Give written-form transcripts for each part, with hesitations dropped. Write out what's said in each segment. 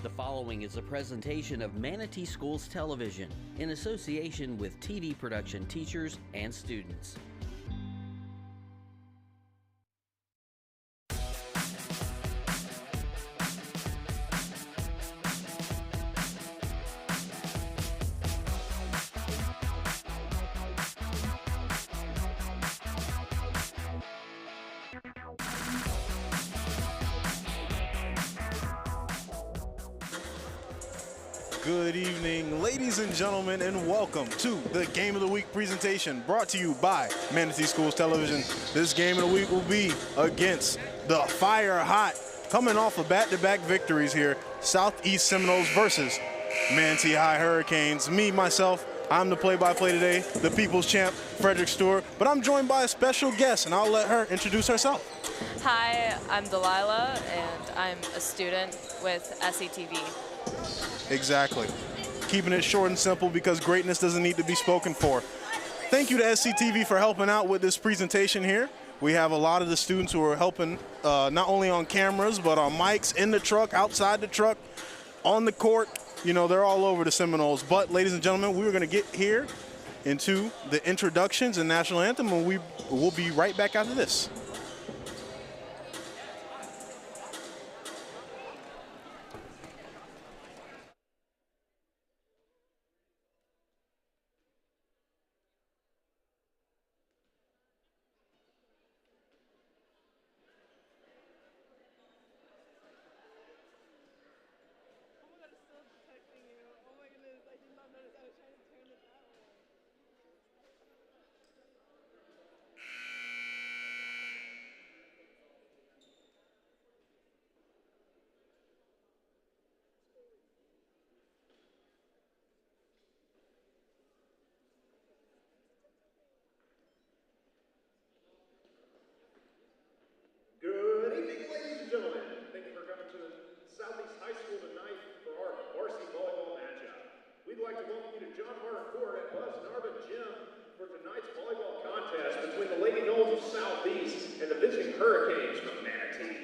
The following is a presentation of Manatee Schools Television in association with TV production teachers and students. Good evening, ladies and gentlemen, and welcome to the Game of the Week presentation brought to you by Manatee Schools Television. This Game of the Week will be against the Fire Hot, coming off of back-to-back victories here, Southeast Seminoles versus Manatee High Hurricanes. Me, myself, I'm the play-by-play today, the People's Champ, Frederick Stewart, but I'm joined by a special guest, and I'll let her introduce herself. Hi, I'm Delilah, and I'm a student with SETV. Exactly. Keeping it short and simple because greatness doesn't need to be spoken for. Thank you to SCTV for helping out with this presentation here. We have a lot of the students who are helping not only on cameras, but on mics, in the truck, outside the truck, on the court. You know, they're all over the Seminoles. But, ladies and gentlemen, we're going to get here into the introductions and national anthem, and we'll be right back after this. Good evening, ladies and gentlemen. Thank you for coming to Southeast High School tonight for our varsity volleyball matchup. We'd like to welcome you to John Harder Court at Buzz Narvin Gym for tonight's volleyball contest between the Lady Noles of Southeast and the visiting Hurricanes from Manatee.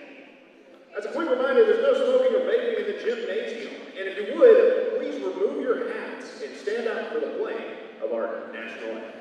As a quick reminder, there's no smoking or vaping in the gymnasium, and if you would, please remove your hats and stand out for the playing of our national anthem.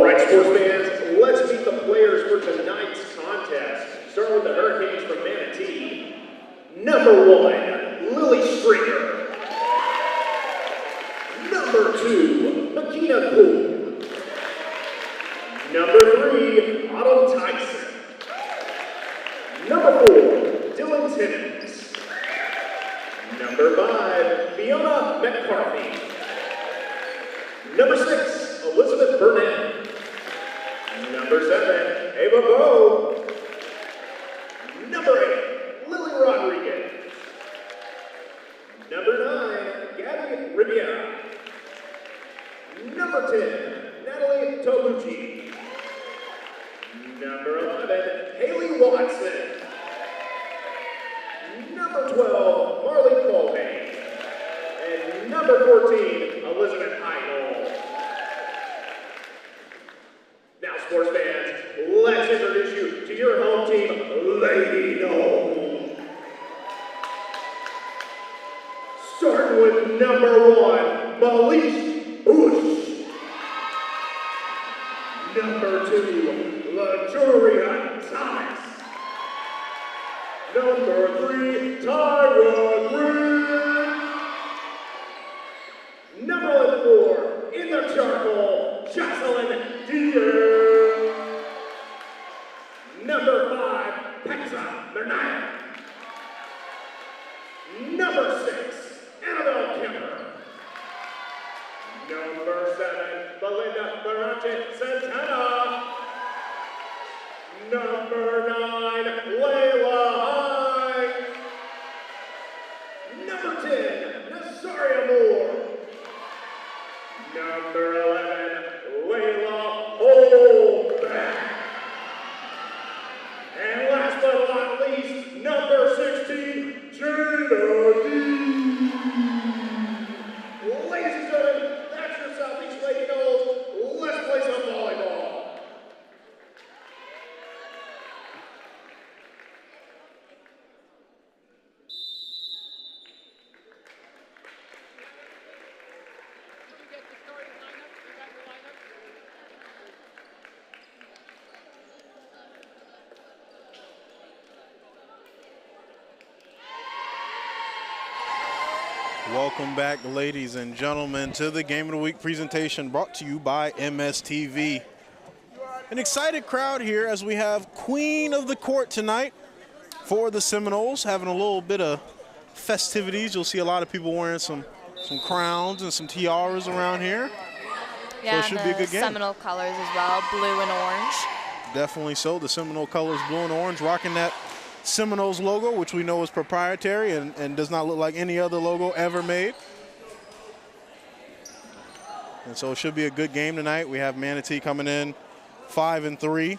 Sports fans, let's meet the players for tonight's contest. Starting with the Hurricanes from Manatee. Number 1, Lily Stringer. Number 2, Makina Poole. Number 3, Autumn Tyson. Number 4, Dylan Timmons. Number 5, Fiona McCarthy. Number 6, Elizabeth Burnett. Number 7, Ava Bowe. Number 8, Lily Rodriguez. Number 9, Gabby Riviera. Number 10, Natalie Tolucci. Number 11, Haley Watson. Number 12, Marley Colby. And number 14, Elizabeth Heidel. Now, sports fans, let's introduce you to your home team Starting with number 1, Melise Bush. Number 2, LaJuria Thomas. Number 3, Tyra Green. Number 4, in the charcoal, Jocelyn Dier. Number 5, Petra Bernaya. Number 6, Annabelle Kemper. Number 7, Belinda Barante Santana. Number 9, Layla High. Number 10, Nazaria Moore. Number 11, Layla Holbeck. And last but not least, number 16, Gina D. Ladies and gentlemen, that's your Southeast Lady Knowles. Let's play some volleyball. Welcome back, ladies and gentlemen, to the Game of the Week presentation brought to you by MSTV. An excited crowd here as we have Queen of the Court tonight for the Seminoles, having a little bit of festivities. You'll see a lot of people wearing some crowns and some tiaras around here. Yeah, so it should and be a good game. Seminole colors as well, blue and orange. Definitely so. The Seminole colors, blue and orange, rocking that Seminoles logo, which we know is proprietary and does not look like any other logo ever made. And so it should be a good game tonight. We have Manatee coming in 5-3,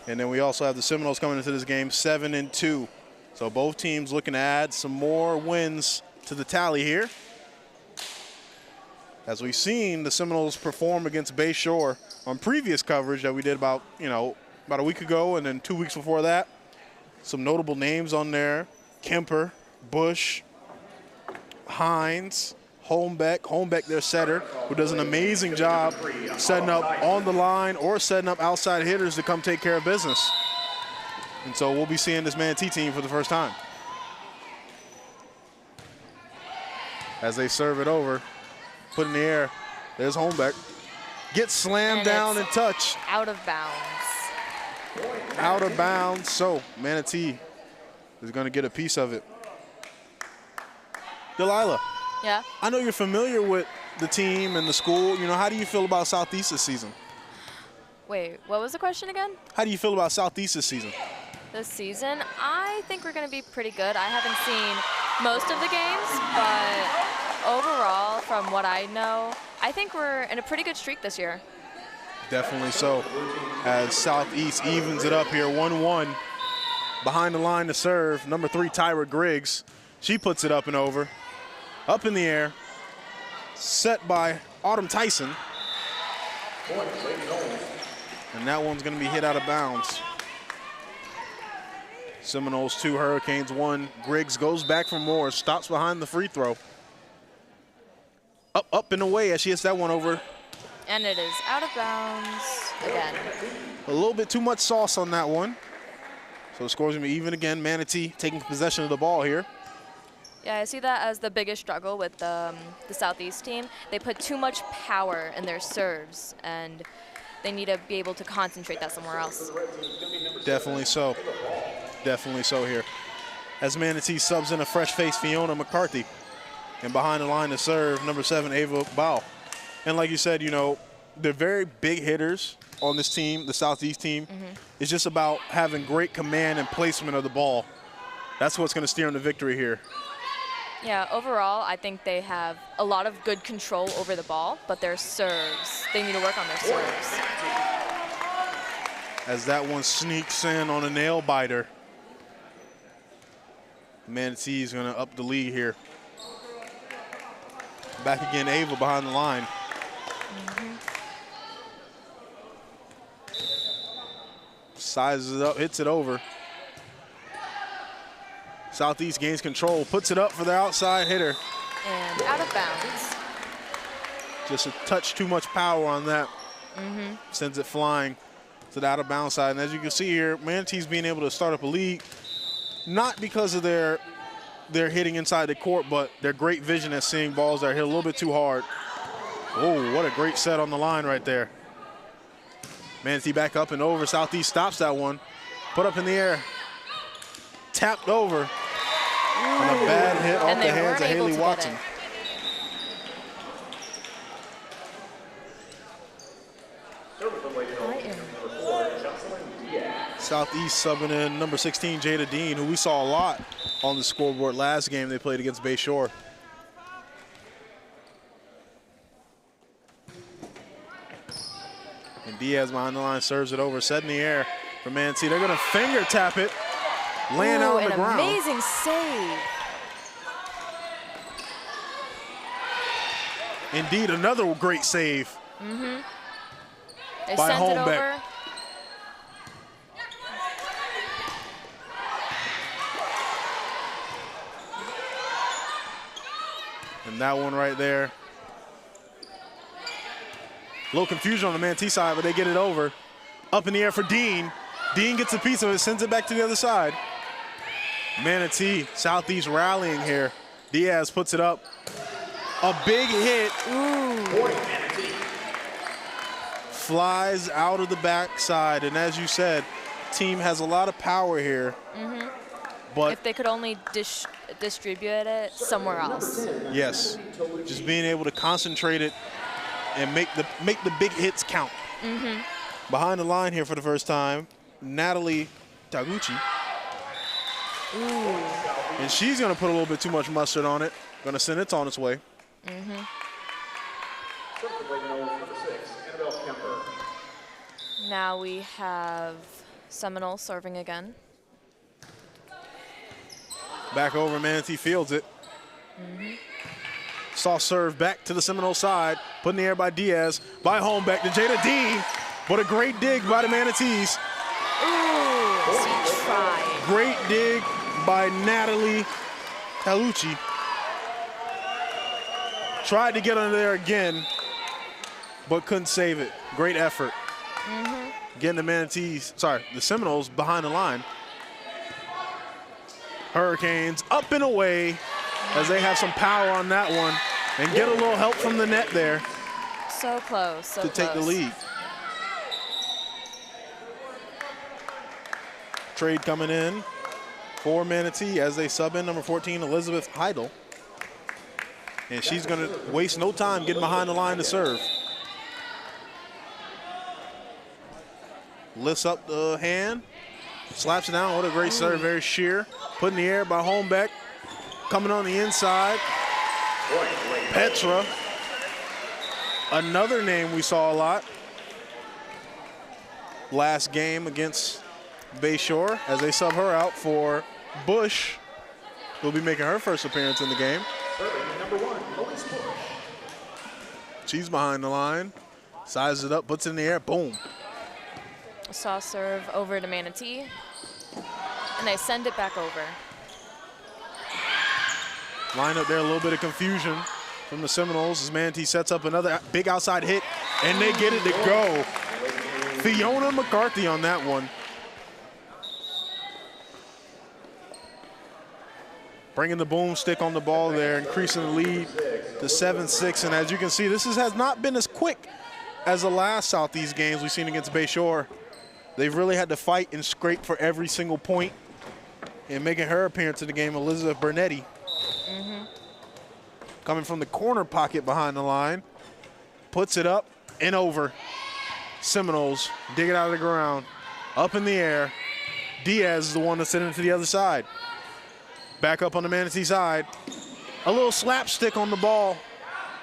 and then we also have the Seminoles coming into this game 7-2. So both teams looking to add some more wins to the tally here. As we've seen the Seminoles perform against Bayshore on previous coverage that we did about a week ago, and then 2 weeks before that. Some notable names on there: Kemper, Bush, Hines, Holmbeck. Holmbeck, their setter, who does an amazing job setting up on the line or setting up outside hitters to come take care of business. And so we'll be seeing this Manatee team for the first time. As they serve it over, put in the air, there's Holmbeck. Gets slammed down and touched. Out of bounds. Out of bounds, so Manatee is going to get a piece of it. Delilah. Yeah? I know you're familiar with the team and the school. How do you feel about Southeast this season? Wait, what was the question again? How do you feel about Southeast this season? This season, I think we're going to be pretty good. I haven't seen most of the games, but overall, from what I know, I think we're in a pretty good streak this year. Definitely so, as Southeast evens it up here, 1-1. Behind the line to serve, number 3, Tyra Griggs. She puts it up and over. Up in the air, set by Autumn Tyson. And that one's gonna be hit out of bounds. Seminoles 2, Hurricanes 1. Griggs goes back for more, stops behind the free throw. Up and away as she hits that one over. And it is out of bounds again. A little bit too much sauce on that one. So the score's gonna be even again. Manatee taking possession of the ball here. Yeah, I see that as the biggest struggle with the Southeast team. They put too much power in their serves, and they need to be able to concentrate that somewhere else. Definitely so. Definitely so here. As Manatee subs in a fresh face, Fiona McCarthy. And behind the line to serve, number 7, Ava Bow. And like you said, they're very big hitters on this team, the Southeast team. It's just about having great command and placement of the ball. That's what's going to steer them to victory here. Yeah, overall, I think they have a lot of good control over the ball, but their serves, they need to work on their serves. As that one sneaks in on a nail biter. Manatee is going to up the lead here. Back again, Ava behind the line. Sizes it up, hits it over. Southeast gains control, puts it up for the outside hitter. And out of bounds. Just a touch too much power on that. Sends it flying to the out of bounds side. And as you can see here, Manatee's being able to start up a lead, not because of their hitting inside the court, but their great vision at seeing balls that are hit a little bit too hard. Oh, what a great set on the line right there. Manatee back up and over. Southeast stops that one. Put up in the air. Tapped over. And a bad hit off the hands of Haley Watson. Southeast subbing in number 16, Jada Dean, who we saw a lot on the scoreboard last game they played against Bayshore. And Diaz behind the line serves it over, set in the air for Manatee. They're going to finger tap it, laying out on the ground. Amazing save. Indeed, another great save They by sent it Holmbeck. over. And that one right there. A little confusion on the Manatee side, but they get it over. Up in the air for Dean. Dean gets a piece of it, sends it back to the other side. Manatee, Southeast rallying here. Diaz puts it up. A big hit. Flies out of the backside, and as you said, team has a lot of power here. But If they could only distribute it somewhere else. yes, just being able to concentrate it and make the big hits count. Behind the line here for the first time, Natalie Taguchi. And she's going to put a little bit too much mustard on it. Going to send it on its way. Now we have Seminole serving again. Back over, Manatee fields it. Soft serve back to the Seminole side. Put in the air by Diaz. By Holmbeck to Jada Dean. What a great dig by the Manatees. She tried. Great dig by Natalie Talucci. Tried to get under there again, but couldn't save it. Great effort. Getting the Seminoles behind the line. Hurricanes up and away as they have some power on that one and get a little help from the net there So close, so to close. take the lead. Trade coming in for Manatee as they sub in number 14, Elizabeth Heidel. And she's going to waste no time getting behind the line to serve. Lifts up the hand, slaps it down. What a great serve, very sheer. Put in the air by Holmbeck. Coming on the inside, Petra. Another name we saw a lot last game against Bayshore as they sub her out for Bush, who'll be making her first appearance in the game. She's behind the line, sizes it up, puts it in the air, boom. Saw serve over to Manatee, and they send it back over. Line up there, a little bit of confusion from the Seminoles as Manatee sets up another big outside hit, and they get it to go. Fiona McCarthy on that one. Bringing the boomstick on the ball there, increasing the lead to 7-6. And as you can see, this has not been as quick as the last Southeast games we've seen against Bayshore. They've really had to fight and scrape for every single point. And making her appearance in the game, Elizabeth Bernetti. Coming from the corner pocket behind the line. Puts it up and over. Seminoles dig it out of the ground. Up in the air. Diaz is the one that's sending it to the other side. Back up on the Manatee side. A little slapstick on the ball.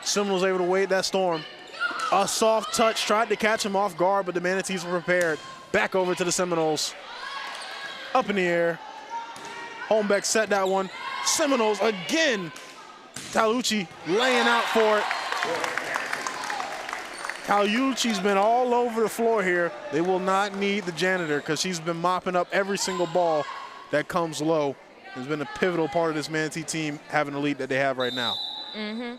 Seminoles able to wade that storm. A soft touch, tried to catch him off guard, but the Manatees were prepared. Back over to the Seminoles. Up in the air. Holmbeck set that one. Seminoles again. Talucci laying out for it. Talucci's been all over the floor here. They will not need the janitor because she's been mopping up every single ball that comes low. Has been a pivotal part of this Manatee team having the lead that they have right now. Mm-hmm.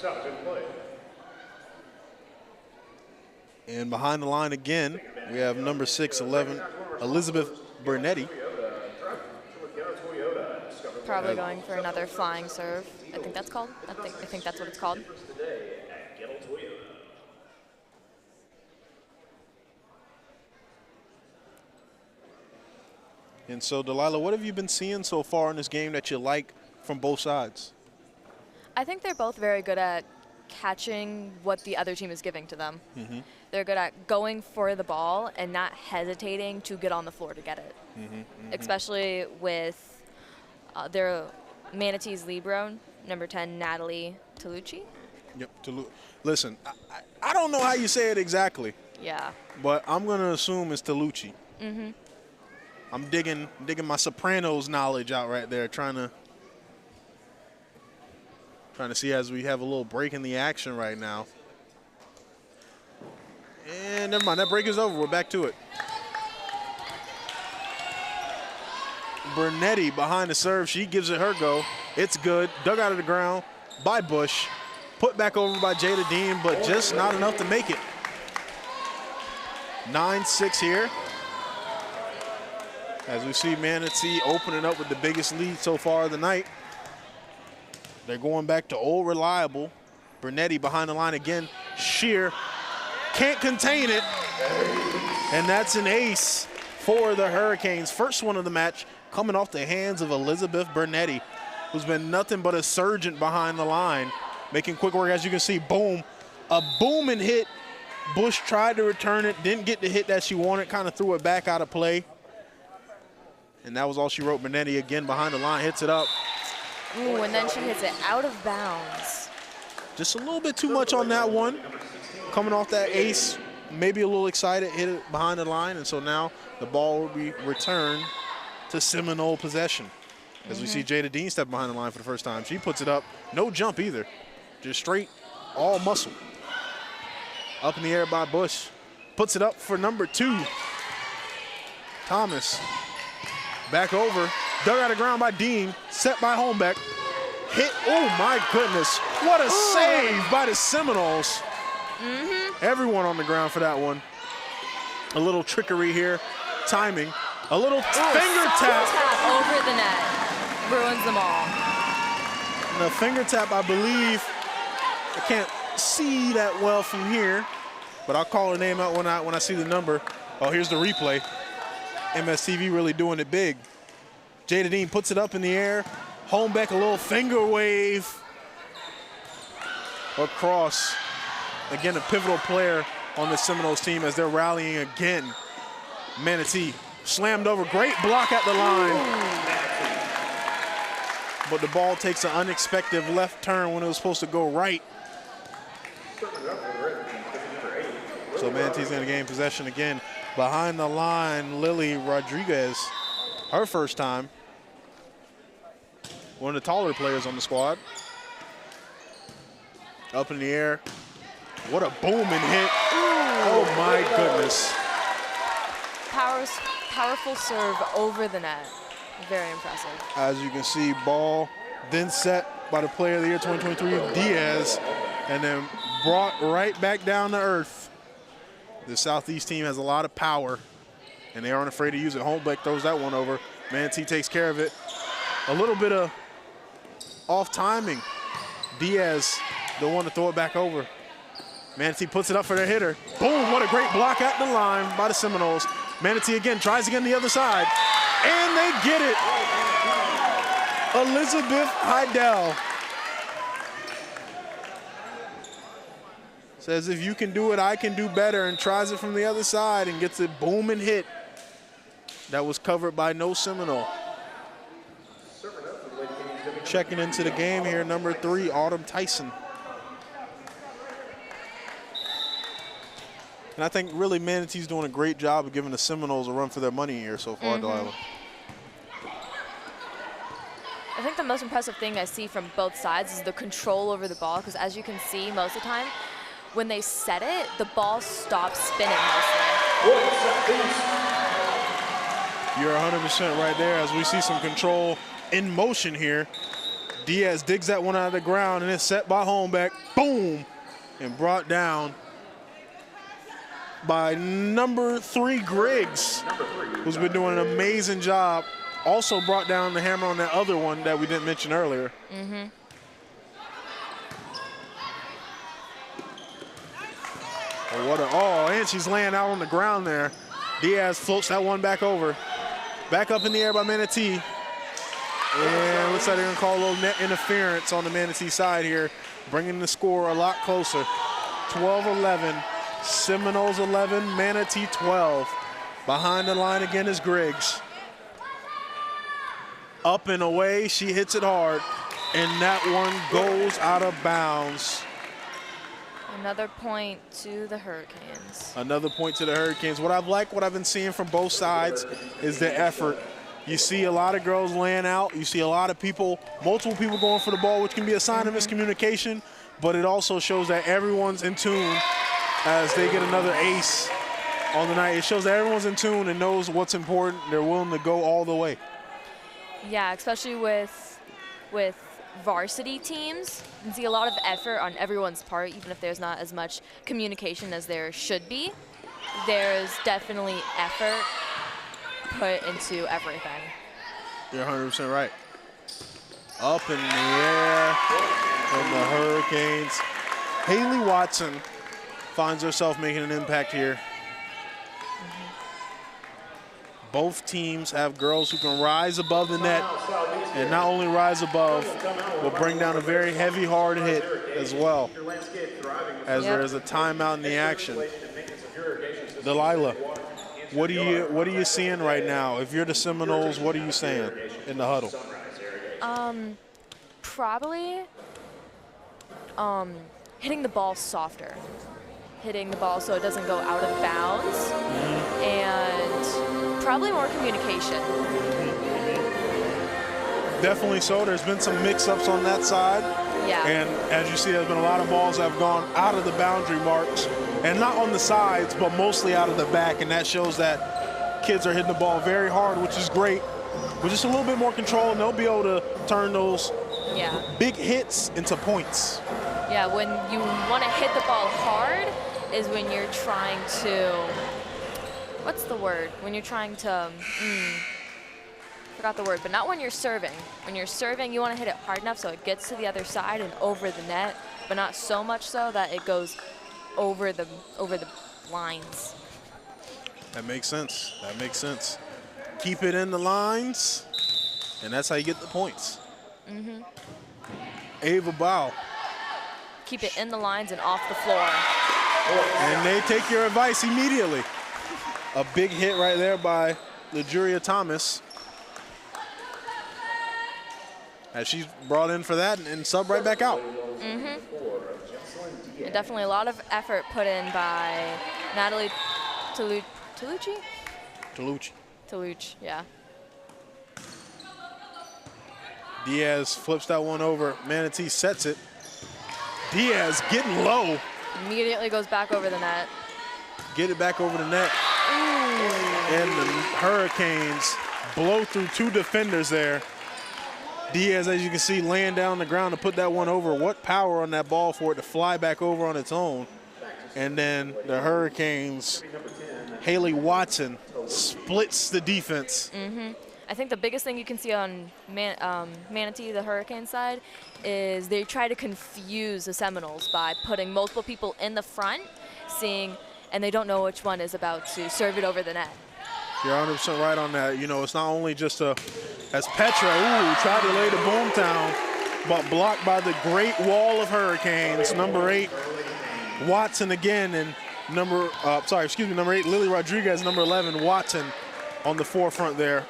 South in play. And behind the line again, we have number 6'11", Elizabeth Bernetti. Probably going for another flying serve. I think that's called. I think that's what it's called. And so, Delilah, what have you been seeing so far in this game that you like from both sides? I think they're both very good at catching what the other team is giving to them. Mm-hmm. They're good at going for the ball and not hesitating to get on the floor to get it. Mm-hmm. Especially with their Manatee's libero, number 10, Natalie Tolucci. Yep. Listen, I don't know how you say it exactly. Yeah. But I'm going to assume it's Tolucci. Mm-hmm. I'm digging my Sopranos knowledge out right there, trying to see as we have a little break in the action right now. And never mind, that break is over. We're back to it. Bernetti behind the serve. She gives it her go. It's good. Dug out of the ground by Bush. Put back over by Jada Dean, but just not enough to make it. 9-6 here. As we see Manatee opening up with the biggest lead so far of the night. They're going back to old reliable. Bernetti behind the line again. Sheer can't contain it. And that's an ace for the Hurricanes. First one of the match coming off the hands of Elizabeth Bernetti, who's been nothing but a surgeon behind the line. Making quick work, as you can see, boom. A booming hit. Bush tried to return it, didn't get the hit that she wanted, kind of threw it back out of play. And that was all she wrote. Bernetti again behind the line, hits it up. Ooh, and then she hits it out of bounds. Just a little bit too much on that one. Coming off that ace, maybe a little excited, hit it behind the line, and so now the ball will be returned to Seminole possession. As we see Jada Dean step behind the line for the first time. She puts it up, no jump either, just straight, all muscle. Up in the air by Bush. Puts it up for number 2. Thomas. Back over. Dug out of ground by Dean. Set by Holmbeck. Hit. Oh, my goodness. What a save by the Seminoles. Everyone on the ground for that one. A little trickery here. Timing. A little finger tap. Over the net. Ruins them all. And a finger tap, I believe. I can't see that well from here, but I'll call her name out when I see the number. Oh, here's the replay. MSTV really doing it big. Jada Dean puts it up in the air. Holmbeck, a little finger wave across. Again, a pivotal player on the Seminoles team as they're rallying again. Manatee slammed over. Great block at the line. But the ball takes an unexpected left turn when it was supposed to go right. So Manatee's going to gain possession again. Behind the line, Lily Rodriguez, her first time. One of the taller players on the squad. Up in the air. What a booming hit. Oh my goodness. Powerful serve over the net. Very impressive. As you can see, ball then set by the player of the year 2023, Diaz, and then brought right back down to earth. The Southeast team has a lot of power, and they aren't afraid to use it. Holmbeck throws that one over. Manatee takes care of it. A little bit of off timing. Diaz, the one to throw it back over. Manatee puts it up for their hitter. Boom, what a great block at the line by the Seminoles. Manatee again, tries again the other side. And they get it. Elizabeth Heidel says, if you can do it, I can do better, and tries it from the other side and gets a booming hit that was covered by no Seminole. Checking into the game here, number 3, Autumn Tyson. And I think really Manatee's doing a great job of giving the Seminoles a run for their money here so far, Delilah. I think the most impressive thing I see from both sides is the control over the ball, because as you can see most of the time, when they set it, the ball stops spinning mostly. You're 100% right there as we see some control in motion here. Diaz digs that one out of the ground, and it's set by Holmbeck. Boom! And brought down by number 3, Griggs, who's been doing an amazing job. Also brought down the hammer on that other one that we didn't mention earlier. And she's laying out on the ground there. Diaz floats that one back over. Back up in the air by Manatee. And looks like they're gonna call a little net interference on the Manatee side here, bringing the score a lot closer. 12-11, Seminoles 11, Manatee 12. Behind the line again is Griggs. Up and away, she hits it hard, and that one goes out of bounds. Another point to the Hurricanes. Another point to the Hurricanes. What I've been seeing from both sides is the effort. You see a lot of girls laying out. You see a lot of people, multiple people going for the ball, which can be a sign of miscommunication, but it also shows that everyone's in tune as they get another ace on the night. It shows that everyone's in tune and knows what's important. They're willing to go all the way. Yeah, especially with varsity teams, you can see a lot of effort on everyone's part, even if there's not as much communication as there should be. There's definitely effort put into everything. You're 100% right. Up in the air from the Hurricanes. Haley Watson finds herself making an impact here. Both teams have girls who can rise above the net, and not only rise above, but bring down a very heavy, hard hit as well, as there is a timeout in the action. Delilah, what are you seeing right now? If you're the Seminoles, what are you saying in the huddle? Probably hitting the ball softer. Hitting the ball so it doesn't go out of bounds, and probably more communication. Definitely so. There's been some mix-ups on that side. Yeah. And as you see, there's been a lot of balls that have gone out of the boundary marks, and not on the sides, but mostly out of the back, and that shows that kids are hitting the ball very hard, which is great. With just a little bit more control, and they'll be able to turn those big hits into points. Yeah, when you want to hit the ball hard is when you're trying to, what's the word? When you're trying to, forgot the word, but not when you're serving. When you're serving, you want to hit it hard enough so it gets to the other side and over the net, but not so much so that it goes over the lines. That makes sense. That makes sense. Keep it in the lines, and that's how you get the points. Ava Bow. Keep it in the lines and off the floor. And they take your advice immediately. A big hit right there by LaJuria Thomas, as she's brought in for that and sub right back out. And definitely a lot of effort put in by Natalie Tolucci, yeah. Diaz flips that one over. Manatee sets it. Diaz getting low. Immediately goes back over the net. Get it back over the net. And the Hurricanes blow through 2 defenders there. Diaz, as you can see, laying down on the ground to put that one over. What power on that ball for it to fly back over on its own. And then the Hurricanes, Haley Watson splits the defense. I think the biggest thing you can see on Manatee, the Hurricane side, is they try to confuse the Seminoles by putting multiple people in the front, and they don't know which one is about to serve it over the net. You're 100% right on that. You know, it's not only just as Petra, tried to lay the boom down, but blocked by the great wall of Hurricanes. Number 8, Watson again, and number 8, Lily Rodriguez, number 11, Watson on the forefront there.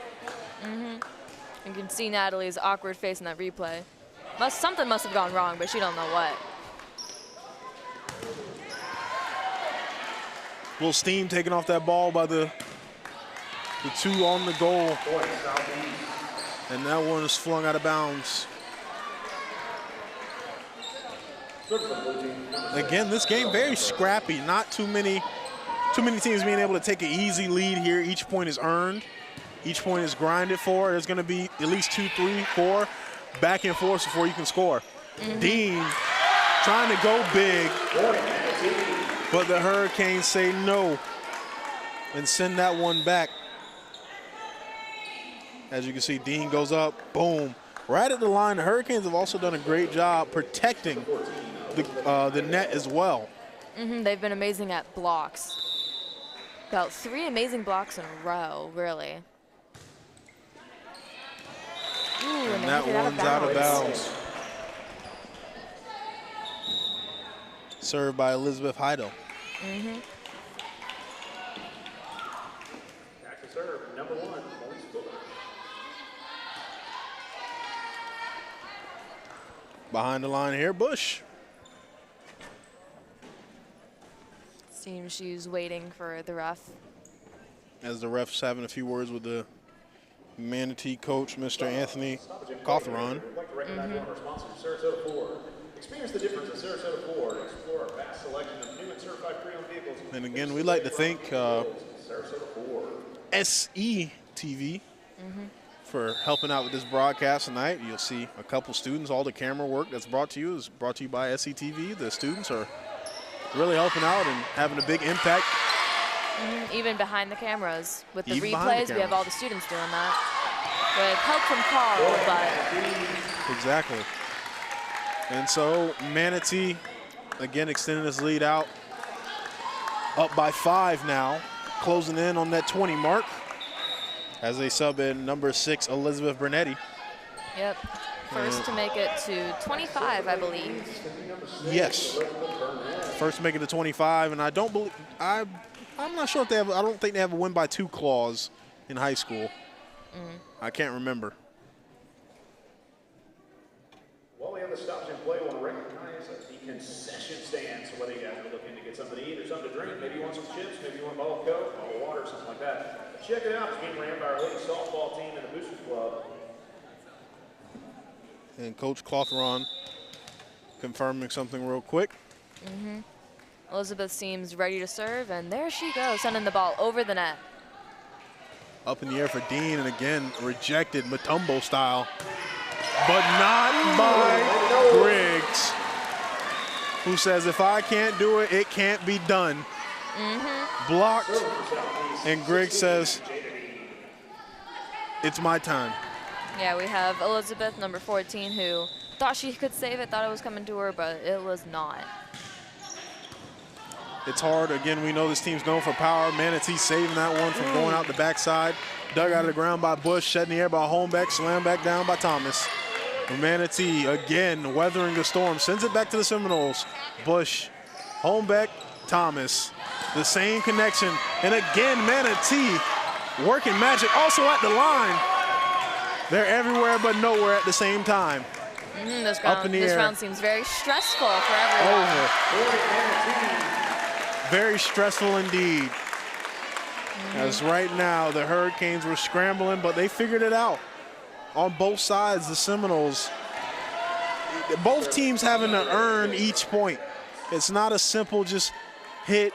You can see Natalie's awkward face in that replay. Something must have gone wrong, but she don't know what. Little steam taken off that ball by the 2 on the goal. And that one is flung out of bounds. Again, this game very scrappy. Not too many teams being able to take an easy lead here. Each point is earned. Each point is grinded for. There's going to be at least 2, 3, 4 back and forth before you can score. Dean trying to go big, but the Hurricanes say no and send that one back. As you can see, Dean goes up, boom. Right at the line, the Hurricanes have also done a great job protecting the net as well. They've been amazing at blocks. About 3 amazing blocks in a row, really. Ooh, and that one's out of bounds. Served by Elizabeth Heidel. Back to serve, number 1, Maurice Fuller. Behind the line here, Bush. Seems she's waiting for the ref. As the ref's having a few words with the Manatee coach, Mr. Anthony Cawthron. We'd like to recognize one of our sponsors, Sarasota Ford. Experience the difference at Sarasota Ford. Explore our vast selection of new and certified pre-owned vehicles. And again, we'd like to thank Sarasota Ford. SETV for helping out with this broadcast tonight. You'll see a couple students. All the camera work that's brought to you is brought to you by SETV. The students are really helping out and having a big impact. Even behind the cameras. With the Even behind the replays, we have cameras. all the students doing that. With help from Carl, but Exactly. And so Manatee, again, extending this lead out. Up by 5 now, closing in on that 20 mark as they sub in number 6, Elizabeth Bernetti. yep. First to make it to 25, I believe. Yes. First to make it to 25, and I don't believe, I'm not sure if they have, I don't think they have a win by 2 clause in high school. I can't remember. While we have the stoppage in play, I want to recognize the concession stand. So whether you guys are looking to get something to eat or something to drink, maybe you want some chips, maybe you want a bottle of Coke, a bottle of water, something like that. Check it out. It's being ran by our ladies softball team and the Boosters Club. And Coach Cawthron confirming something real quick. Elizabeth seems ready to serve, and there she goes, sending the ball over the net. Up in the air for Dean, and again, rejected Mutombo style. But not by Griggs, who says, if I can't do it, it can't be done. Blocked, and Griggs says, it's my time. Yeah, we have Elizabeth, number 14, who thought she could save it, thought it was coming to her, but it was not. It's hard. Again, we know this team's known for power. Manatee saving that one from going out the backside. Dug out of the ground by Bush, set in the air by Holmbeck, slammed back down by Thomas. Manatee, again, weathering the storm, sends it back to the Seminoles. Bush, Holmbeck, Thomas. The same connection. And again, Manatee working magic also at the line. They're everywhere but nowhere at the same time. This Up in the air. round seems very stressful for everyone. Over. Very stressful indeed. As right now, the Hurricanes were scrambling, but they figured it out. On both sides, the Seminoles, both teams having to earn each point. It's not a simple just hit,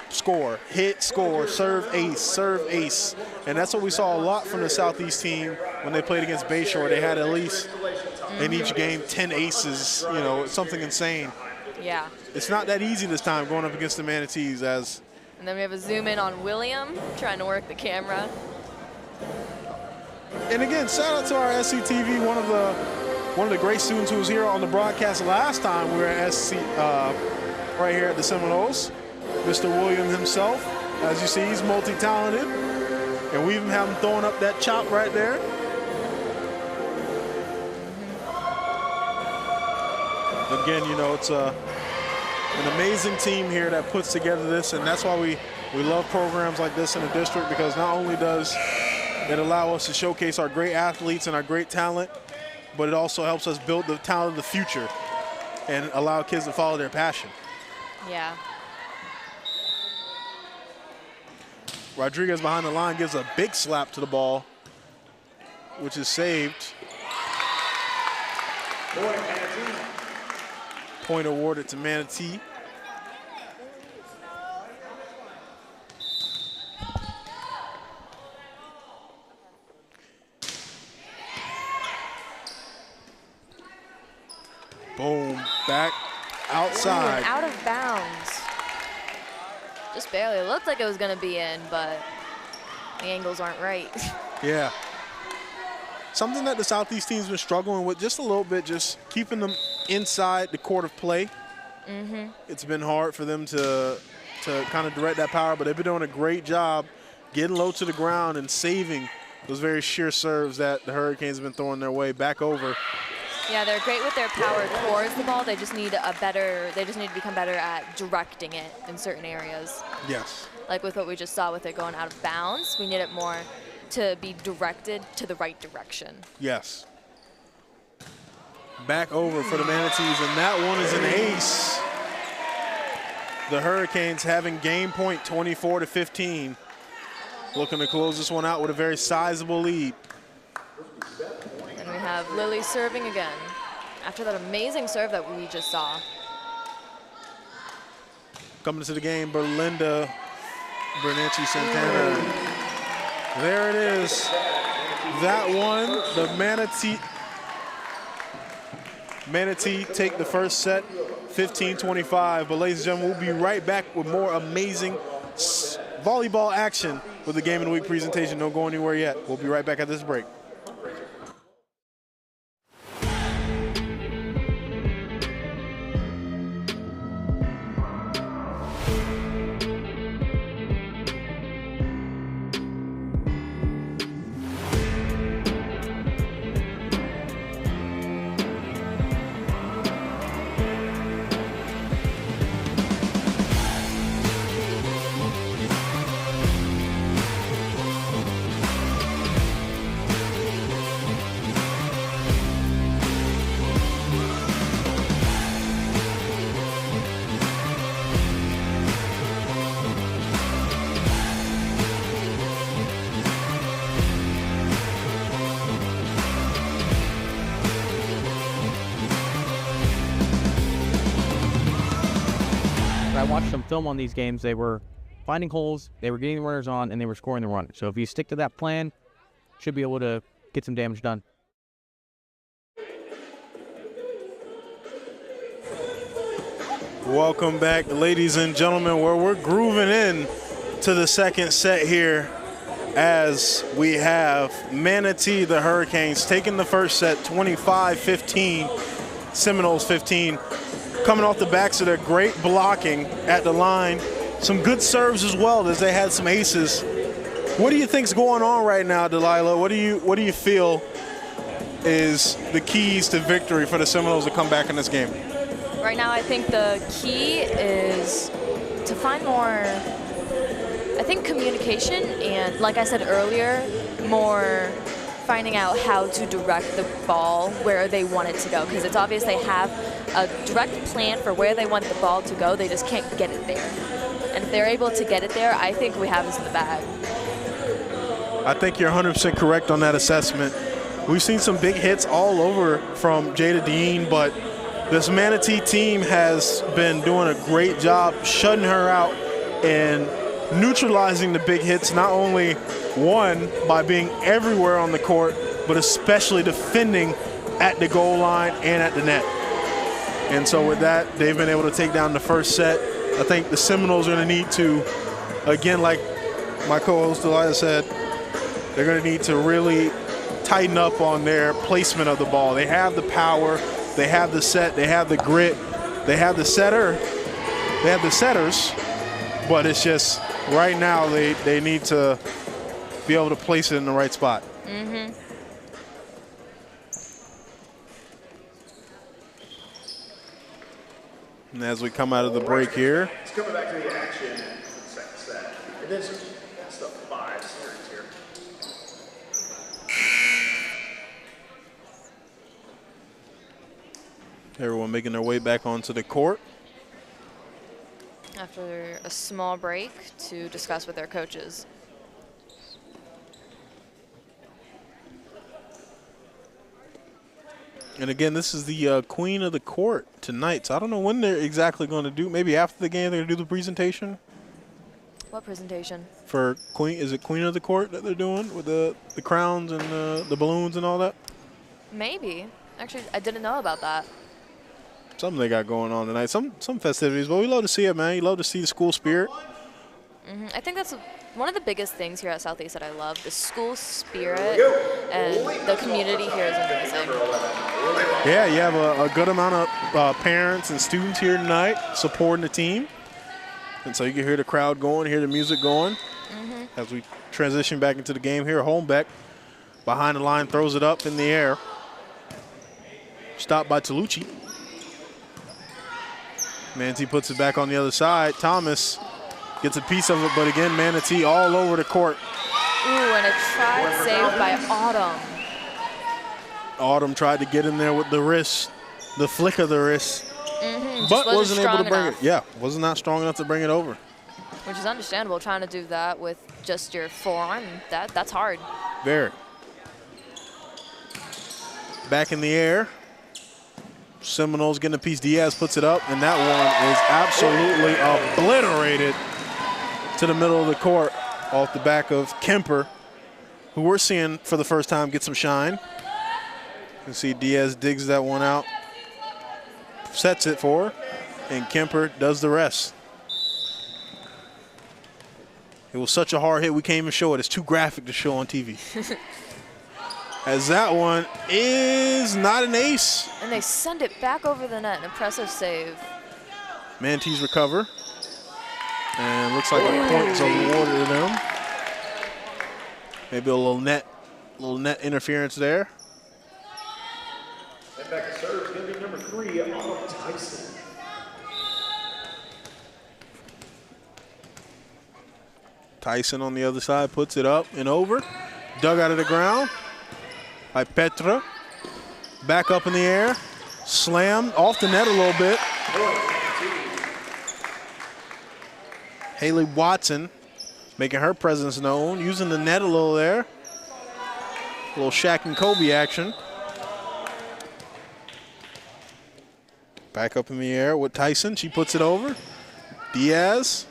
score, hit, score, serve, ace. And that's what we saw a lot from the Southeast team when they played against Bayshore. They had at least in each game 10 aces, you know, something insane. Yeah. It's not that easy this time going up against the Manatees as. And then we have a zoom in on William, trying to work the camera. And again, shout out to our SCTV, one of the great students who was here on the broadcast last time we were at SC, right here at the Seminoles, Mr. William himself. As you see, he's multi-talented, and we even have him throwing up that chop right there. Again, you know, it's an amazing team here that puts together this, and that's why we love programs like this in the district, because not only does it allow us to showcase our great athletes and our great talent, but it also helps us build the talent of the future and allow kids to follow their passion. Yeah. Rodriguez behind the line gives a big slap to the ball, which is saved. Point awarded to Manatee. Boom, back outside. Ooh, out of bounds. Just barely. It looked like it was going to be in, but the angles aren't right. Yeah. Something that the Southeast team's been struggling with just a little bit, just keeping them inside the court of play. It's been hard for them to kind of direct that power, but they've been doing a great job getting low to the ground and saving those very sheer serves that the Hurricanes have been throwing their way back over. Yeah, they're great with their power towards the ball. They just need to become better at directing it in certain areas. Yes. Like with what we just saw with it going out of bounds, we need it more to be directed to the right direction. Yes. Back over for the Manatees, and that one is an ace. The Hurricanes having game point 24-15. Looking to close this one out with a very sizable lead. And we have Lily serving again after that amazing serve that we just saw. Coming to the game, Berlinda Bernacchi Santana. There it is. That one, the Manatee take the first set, 15-25. But ladies and gentlemen, we'll be right back with more amazing volleyball action with the Game of the Week presentation. Don't go anywhere yet. We'll be right back at this break. I watched some film on these games. They were finding holes, they were getting the runners on, and they were scoring the runners. So if you stick to that plan, should be able to get some damage done. Welcome back, ladies and gentlemen, where we're grooving in to the second set here as we have Manatee, the Hurricanes, taking the first set 25-15, Seminoles 15. Coming off the backs of their great blocking at the line. Some good serves as well as they had some aces. What do you think's going on right now, Delilah? What do you feel is the keys to victory for the Seminoles to come back in this game? Right now, I think the key is to find more, I think, communication and, like I said earlier, more finding out how to direct the ball where they want it to go, because it's obvious they have a direct plan for where they want the ball to go. They just can't get it there. And if they're able to get it there, I think we have this in the bag. I think you're 100% correct on that assessment. We've seen some big hits all over from Jada Dean, but this Manatee team has been doing a great job shutting her out and neutralizing the big hits, not only one by being everywhere on the court, but especially defending at the goal line and at the net. And so with that, they've been able to take down the first set. I think the Seminoles are going to need to, again, like my co-host Delilah said, they're going to need to really tighten up on their placement of the ball. They have the power, they have the set, they have the grit, they have the setter, they have the setters, but it's just right now they need to be able to place it in the right spot. Mm-hmm. And as we come out of the break here, It's coming back to the action in the second set. And then that's the 5 series here. everyone making their way back onto the court. After a small break to discuss with their coaches. And again, this is the queen of the court tonight. So I don't know when they're exactly going to do. Maybe after the game they're going to do the presentation. What presentation? For queen, is it queen of the court that they're doing with the crowns and the balloons and all that? Maybe. Actually, I didn't know about that. something they got going on tonight. Some festivities, but we love to see it, man. You love to see the school spirit. I think that's one of the biggest things here at Southeast that I love, the school spirit, and the community here is amazing. Yeah, you have a good amount of parents and students here tonight supporting the team. And so you can hear the crowd going, hear the music going. As we transition back into the game here, Holmbeck behind the line throws it up in the air. Stopped by Tolucci. Manatee puts it back on the other side. Thomas gets a piece of it, but again, Manatee all over the court. Ooh, and a try saved by Autumn. Autumn tried to get in there with the wrist, the flick of the wrist, but wasn't able to bring it. Yeah, was not strong enough to bring it over. Which is understandable, trying to do that with just your forearm. That's hard. Very. Back in the air. Seminoles getting a piece. Diaz puts it up, and that one is absolutely obliterated to the middle of the court off the back of Kemper, who we're seeing for the first time get some shine. You can see Diaz digs that one out, sets it for her, and Kemper does the rest. It was such a hard hit, we can't even show it. It's too graphic to show on TV. As that one is not an ace. And they send it back over the net. An impressive save. Manatees recover. And looks like a point is awarded to them. Maybe a little net interference there. And back to serve is going to be number 3, Olive Tyson. Tyson on the other side puts it up and over. Dug out of the ground by Petra. Back up in the air. Slammed off the net a little bit. Haley Watson making her presence known, using the net a little there. A little Shaq and Kobe action. Back up in the air with Tyson. She puts it over. Diaz.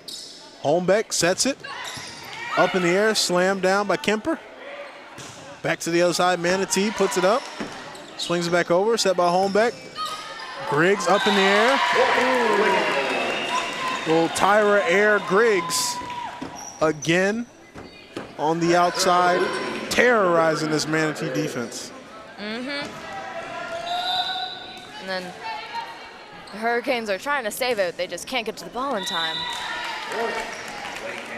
Holmbeck sets it. Up in the air, slammed down by Kemper. Back to the other side, Manatee puts it up. Swings it back over, set by Holmbeck. Griggs up in the air. Little Tyra Air Griggs again on the outside, terrorizing this Manatee defense. And then the Hurricanes are trying to save it. They just can't get to the ball in time.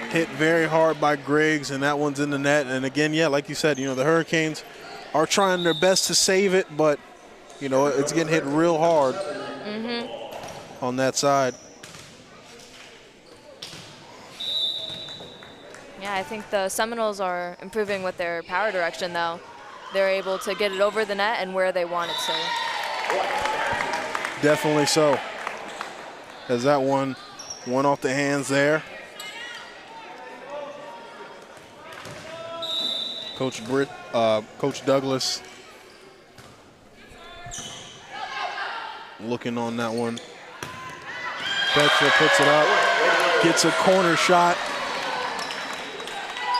Hit very hard by Griggs, and that one's in the net. And again, yeah, like you said, you know, the Hurricanes are trying their best to save it, but, you know, it's getting hit real hard on that side. Yeah, I think the Seminoles are improving with their power direction, though. They're able to get it over the net and where they want it to. Definitely so. As that one went off the hands there. Coach Douglas looking on that one. Petra puts it up, gets a corner shot.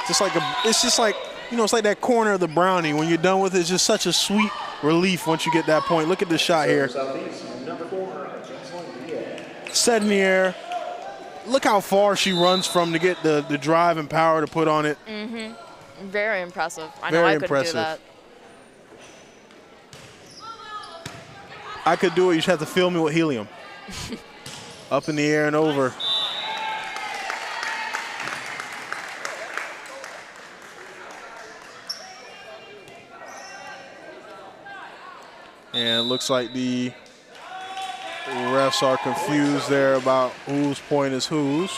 It's just like, you know, it's like that corner of the brownie. When you're done with it, it's just such a sweet relief once you get that point. Look at this shot here. Set in the air. Look how far she runs from to get the drive and power to put on it. Very impressive. I know I couldn't do that. I could do it. You just have to fill me with helium. Up in the air and over. And it looks like the refs are confused there about whose point is whose.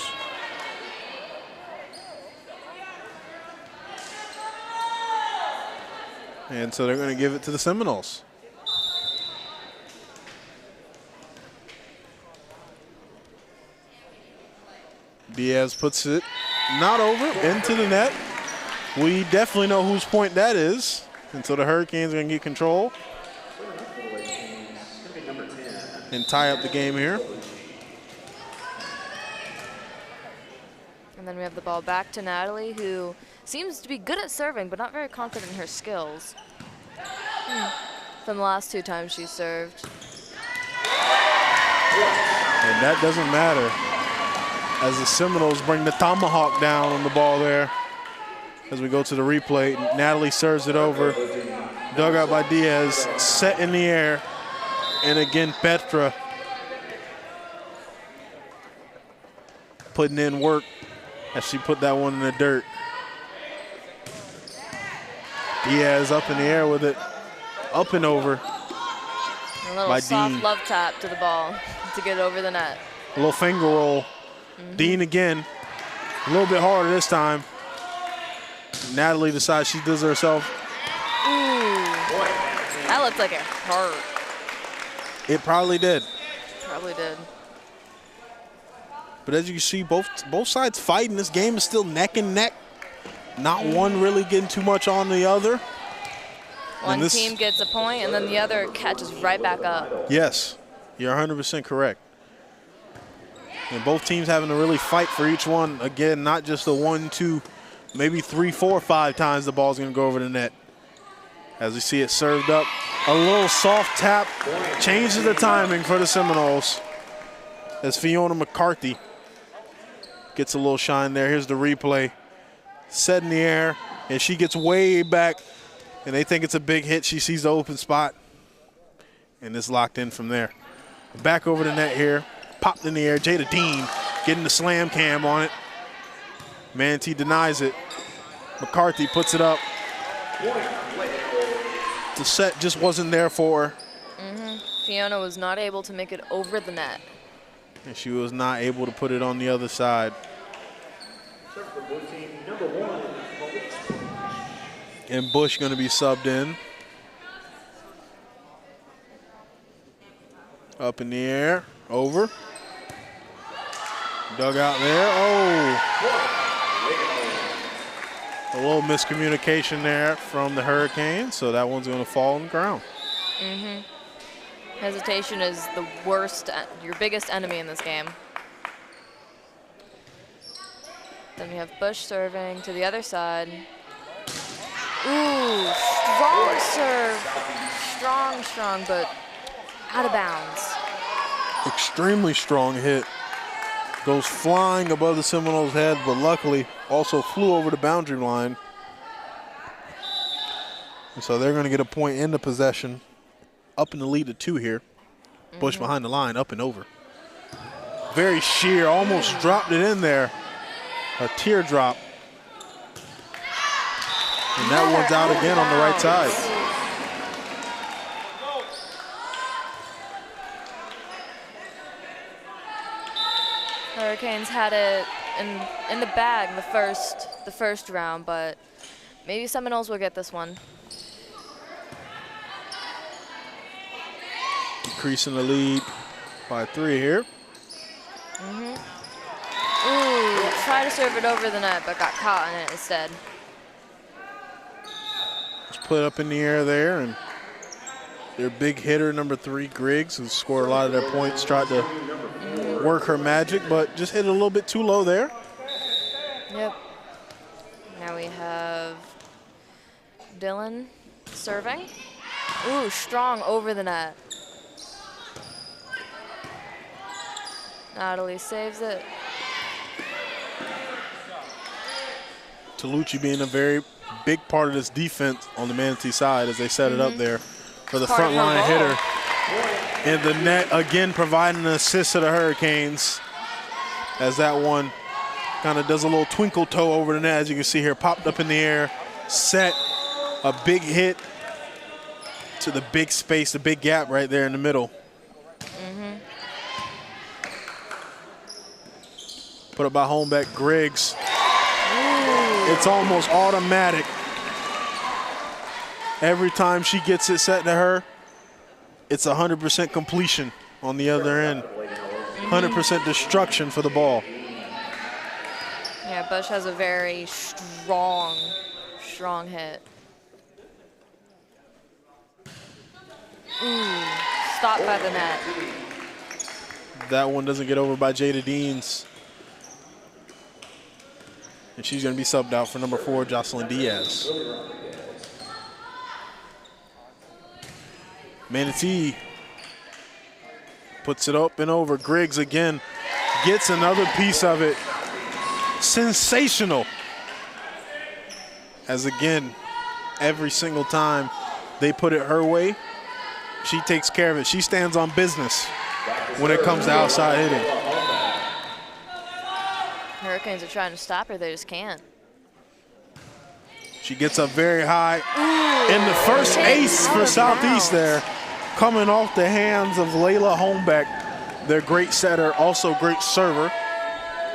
And so they're going to give it to the Seminoles. Diaz puts it not over, into the net. We definitely know whose point that is. And so the Hurricanes are going to get control and tie up the game here. And then we have the ball back to Natalie, who seems to be good at serving, but not very confident in her skills. From the last 2 times she served. And that doesn't matter as the Seminoles bring the tomahawk down on the ball there. As we go to the replay, Natalie serves it over. Dug out by Diaz, set in the air. And again, Petra putting in work as she put that one in the dirt. Diaz up in the air with it, up and over. A little by soft Dean. love tap to the ball to get it over the net. A little finger roll. Dean again, a little bit harder this time. Natalie decides she does it herself. Ooh, that looked like it hurt. It probably did. Probably did. But as you can see, both sides fighting. This game is still neck and neck. Not one really getting too much on the other. One team gets a point, and then the other catches right back up. Yes, you're 100% correct. And both teams having to really fight for each one. Again, not just the 1, 2, maybe 3, 4, 5 times the ball's going to go over the net. As we see it served up. A little soft tap changes the timing for the Seminoles. As Fiona McCarthy gets a little shine there. Here's the replay. Set in the air, and she gets way back, and they think it's a big hit. She sees the open spot, and it's locked in from there. Back over the net here. Popped in the air. Jada Dean getting the slam cam on it. Manatee denies it. McCarthy puts it up. The set just wasn't there for her. Fiona was not able to make it over the net. And she was not able to put it on the other side. And Bush going to be subbed in. Up in the air, over. Dug out there, oh. A little miscommunication there from the Hurricanes, so that one's going to fall on the ground. Hesitation is the worst, your biggest enemy in this game. Then we have Bush serving to the other side. Ooh, strong serve. Strong, but out of bounds. Extremely strong hit. Goes flying above the Seminoles' head, but luckily also flew over the boundary line. And so they're going to get a point in the possession. Up in the lead of 2 here. Bush behind the line, up and over. Very sheer, almost dropped it in there. A teardrop. And that one's out again on the right side. Hurricanes had it in the bag the first round, but maybe Seminoles will get this one. Increasing the lead by 3 here. Ooh, try to serve it over the net, but got caught in it instead. Just put it up in the air there, and their big hitter, number 3, Griggs, who scored a lot of their points, tried to work her magic, but just hit it a little bit too low there. Yep. Now we have Dylan serving. Ooh, strong over the net. Natalie saves it. Tolucci being a very big part of this defense on the Manatee side as they set it up there for the front line hitter. And the net again providing an assist to the Hurricanes as that one kind of does a little twinkle toe over the net, as you can see here, popped up in the air, set, a big hit to the big space, the big gap right there in the middle. Put up by homeback Griggs. It's almost automatic. Every time she gets it set to her, it's 100% completion on the other end. 100% destruction for the ball. Yeah, Bush has a very strong hit. Ooh, stopped by the net. That one doesn't get over by Jada Deans. And she's going to be subbed out for number 4, Jocelyn Diaz. Manatee Puts it up and over. Griggs again gets another piece of it. Sensational. As again, every single time they put it her way, she takes care of it. She stands on business when it comes to outside hitting. Hurricanes are trying to stop her. They just can't. She gets up very high. And the first ace for Southeast there, coming off the hands of Layla Holmbeck, their great setter, also great server.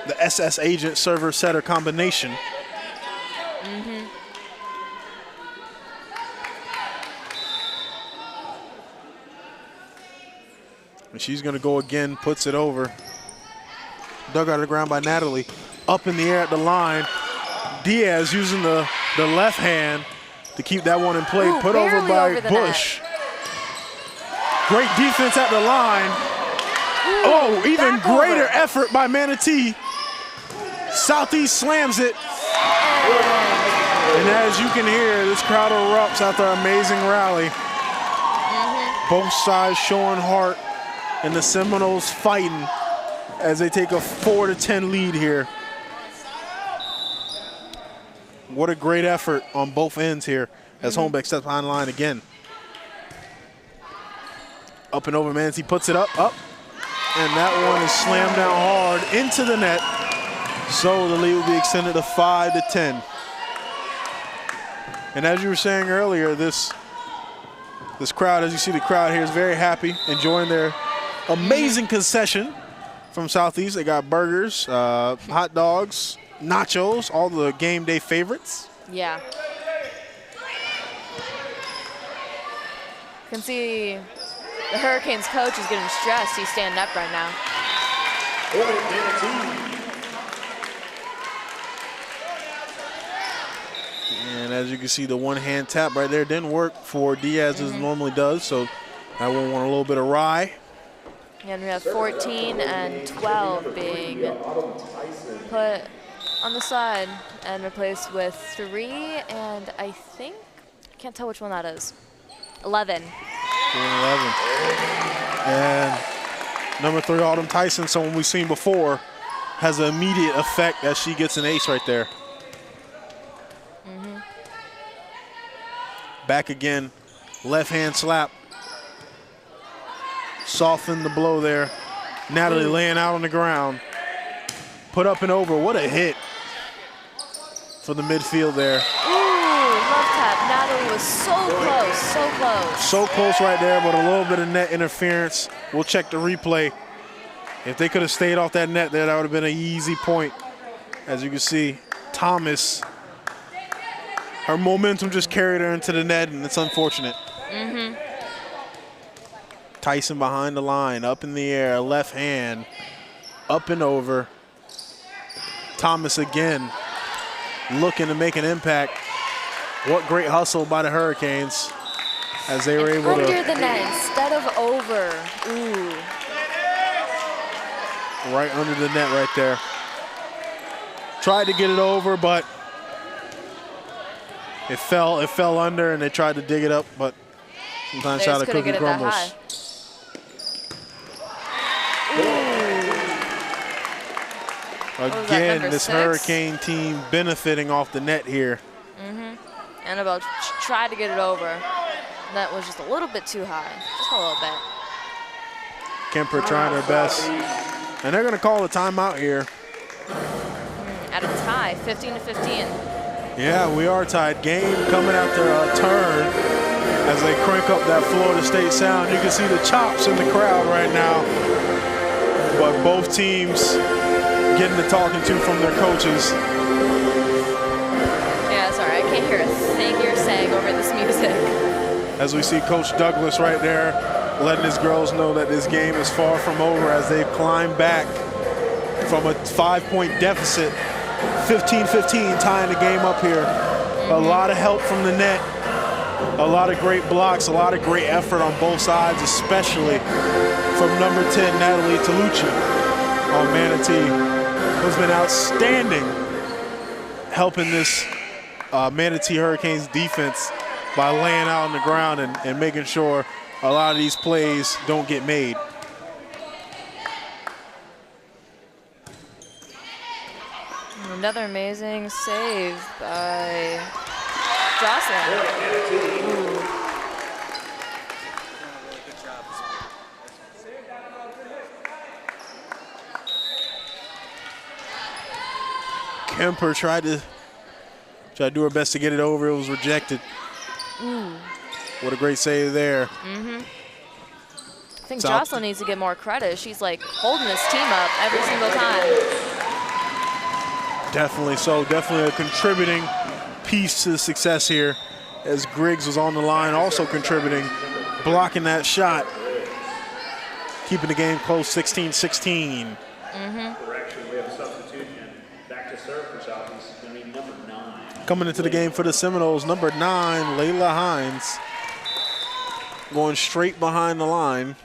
The SS agent server-setter combination. And she's going to go again, puts it over. Dug out of the ground by Natalie. Up in the air at the line. Diaz using the left hand to keep that one in play. Ooh, put over by over Bush. Great defense at the line. Ooh, even back greater over. effort by Manatee. Southeast slams it. And as you can hear, this crowd erupts after an amazing rally. Both sides showing heart, and the Seminoles fighting as they take a 4-10 lead here. What a great effort on both ends here as Holmbeck steps behind the line again. Up and over, Manatee puts it up. And that one is slammed down hard into the net. So the lead will be extended to 5-10. And as you were saying earlier, this crowd, as you see the crowd here, is very happy, enjoying their amazing concession from Southeast. They got burgers, hot dogs, nachos, all the game day favorites. Yeah. You can see the Hurricanes coach is getting stressed. He's standing up right now. And as you can see, the one-hand tap right there didn't work for Diaz as it normally does, so that one want a little bit of rye. And we have 14 and 12 being put on the side and replaced with 3, and I think, can't tell which one that is, 11. 11. And number 3, Autumn Tyson, someone we've seen before, has an immediate effect as she gets an ace right there. Back again, left hand slap. Soften the blow there. Natalie laying out on the ground. Put up and over, what a hit for the midfield there. Ooh, love tap. Natalie was so close, so close. So close right there, but a little bit of net interference. We'll check the replay. If they could have stayed off that net there, that would have been an easy point. As you can see, Thomas, her momentum just carried her into the net, and it's unfortunate. Tyson behind the line, up in the air, left hand, up and over. Thomas again, looking to make an impact. What great hustle by the Hurricanes as they were able to. Under the net instead of over. Ooh. Right under the net right there. Tried to get it over, but it fell under, and they tried to dig it up, but sometimes how the cookie crumbles. Again, this 6? Hurricane team benefiting off the net here. Annabelle tried to get it over. That was just a little bit too high, just a little bit. Kemper trying her best. And they're going to call a timeout here. At a tie, 15-15. Yeah, we are tied. Game coming after a turn as they crank up that Florida State sound. You can see the chops in the crowd right now. But both teams getting the talking to from their coaches. Yeah, sorry, I can't hear a thing you're saying over this music. As we see Coach Douglas right there letting his girls know that this game is far from over as they've climbed back from a 5-point deficit. 15-15, tying the game up here. A lot of help from the net. A lot of great blocks, a lot of great effort on both sides, especially from number 10, Natalie Tolucci on Manatee, who's been outstanding helping this Manatee Hurricanes defense by laying out on the ground and making sure a lot of these plays don't get made. Another amazing save by Jocelyn. Ooh. Kemper tried to do her best to get it over. It was rejected. Ooh. What a great save there. I think Jocelyn needs to get more credit. She's like holding this team up every single time. Definitely so. Definitely a contributing piece to the success here, as Griggs was on the line, also contributing, blocking that shot, keeping the game close, 16-16. Correction, we have a substitute and back to serve for Southeast. It's going to be number 9. Coming into the game for the Seminoles, number 9, Layla Hines, going straight behind the line,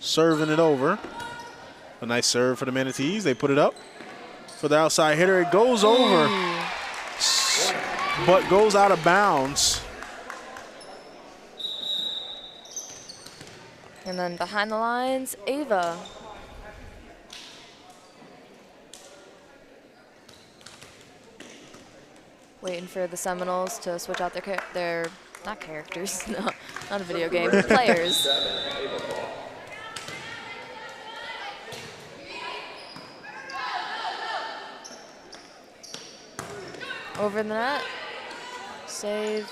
serving it over. A nice serve for the Manatees. They put it up for the outside hitter. It goes over, but goes out of bounds. And then behind the lines, Ava. Waiting for the Seminoles to switch out their not characters, no, not a video game, players. Over the net, save.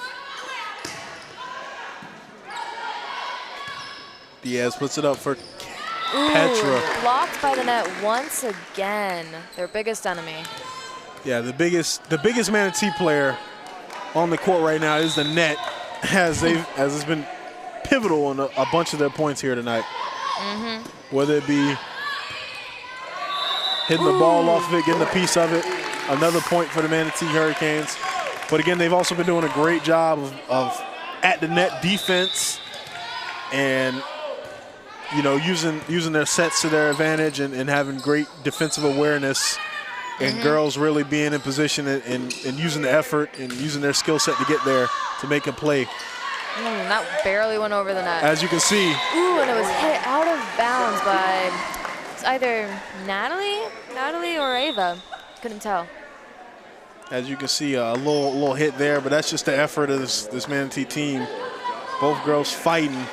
Diaz puts it up for Ooh, Petra. Blocked by the net once again. Their biggest enemy. Yeah, the biggest Manatee player on the court right now is the net, as it's been pivotal in a bunch of their points here tonight. Whether it be hitting the ball off of it, getting a piece of it, another point for the Manatee Hurricanes. But again, they've also been doing a great job of at the net defense, and using their sets to their advantage, and having great defensive awareness, and girls really being in position and using the effort and using their skill set to get there to make a play. That barely went over the net. As you can see. Ooh, and it was hit out of bounds by it's either Natalie or Ava. Couldn't tell. As you can see, a little hit there, but that's just the effort of this Manatee team. Both girls fighting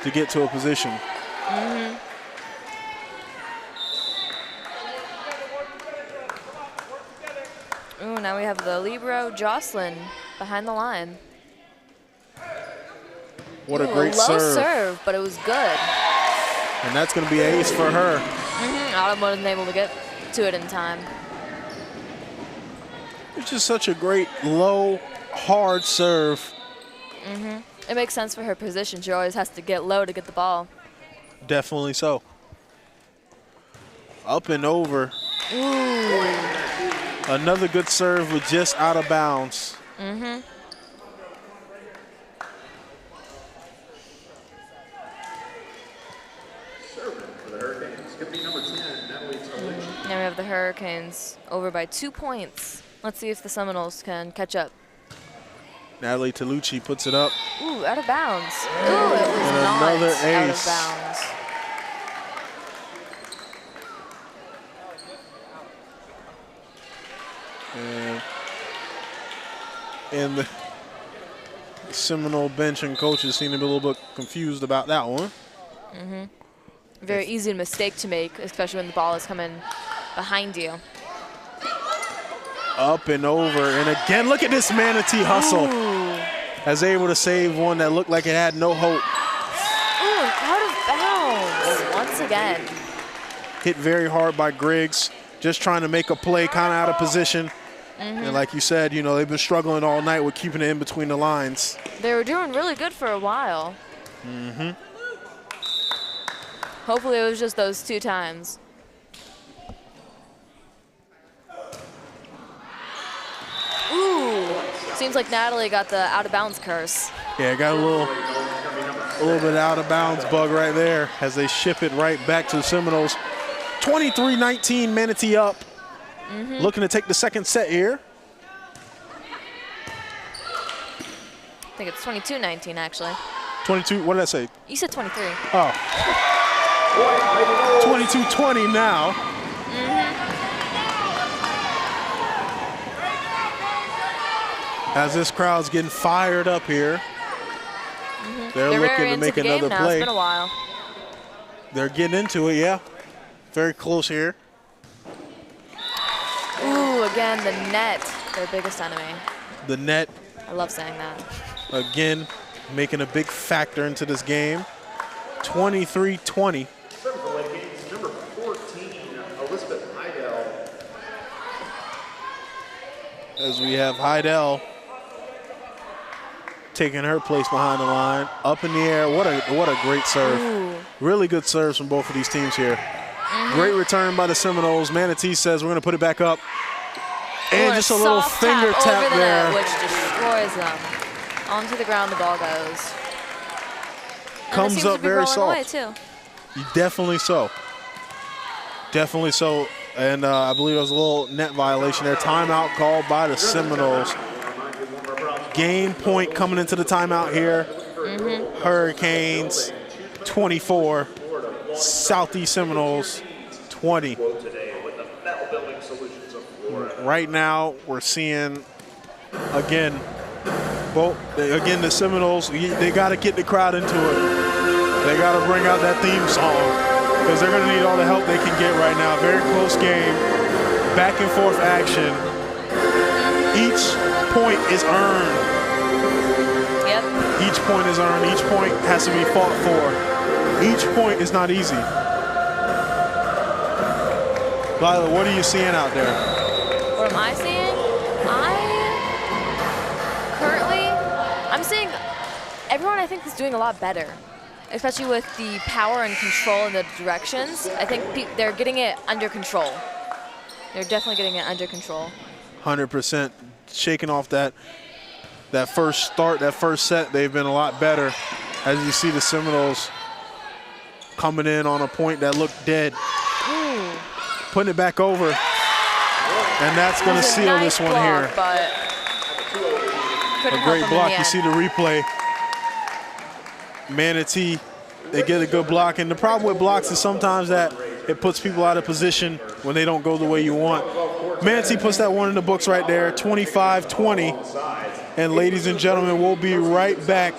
to get to a position. Ooh, now we have the libero Jocelyn behind the line. What a great low serve. serve, but it was good. And that's going to be an ace for her. Autumn wasn't able to get to it in time. It's just such a great low, hard serve. It makes sense for her position. She always has to get low to get the ball. Definitely so. Up and over. Ooh. Another good serve with just out of bounds. Now we have the Hurricanes over by 2 points. Let's see if the Seminoles can catch up. Natalie Talucci puts it up. Ooh, out of bounds. Ooh, it was And not another out of ace. bounds. And the Seminole bench and coaches seem to be a little bit confused about that one. Very easy mistake to make, especially when the ball is coming behind you. Up and over, and again, look at this Manatee hustle. Ooh. As able to save one that looked like it had no hope. Ooh, out of bounds once again. Hit very hard by Griggs, just trying to make a play, kind of out of position. And like you said, they've been struggling all night with keeping it in between the lines. They were doing really good for a while. Hopefully it was just those 2 times. Ooh, seems like Natalie got the out of bounds curse. Yeah, got a little bit out of bounds bug right there as they ship it right back to the Seminoles. 23-19, Manatee up. Looking to take the second set here. I think it's 22-19 actually. 22, what did I say? You said 23. Oh. 22-20 now. as this crowd's getting fired up here. They're looking to make another now. play. It's been a while. They're getting into it, yeah. Very close here. Ooh, again, the net, their biggest enemy. The net. I love saying that. Again, making a big factor into this game. 23-20. Number 14, Elizabeth Heidel. As we have Heidel taking her place behind the line. Up in the air. What a great serve. Ooh. Really good serves from both of these teams here. Great return by the Seminoles. Manatee says we're going to put it back up. And just a little finger tap over the there. net, which destroys them. Onto the ground the ball goes. Comes up very soft. Away too. Definitely so. Definitely so. And I believe there was a little net violation there. Timeout called by the Seminoles. Game point coming into the timeout here. Hurricanes 24, Southeast Seminoles 20. Right now we're seeing again the Seminoles, they got to get the crowd into it. They got to bring out that theme song because they're going to need all the help they can get right now. Very close game, back and forth action. Each point is earned. Yep. Each point is earned. Each point has to be fought for. Each point is not easy. Lila, what are you seeing out there? What am I seeing? I'm seeing everyone I think is doing a lot better, especially with the power and control in the directions. I think they're getting it under control. They're definitely getting it under control. 100% shaking off that first start, that first set. They've been a lot better. As you see the Seminoles coming in on a point that looked dead. Ooh. Putting it back over. And that's going to seal this one here. But a great block. You see the replay. Manatee, they get a good block. And the problem with blocks is sometimes that it puts people out of position when they don't go the way you want. Manatee puts that one in the books right there, 25-20. And ladies and gentlemen, we'll be right back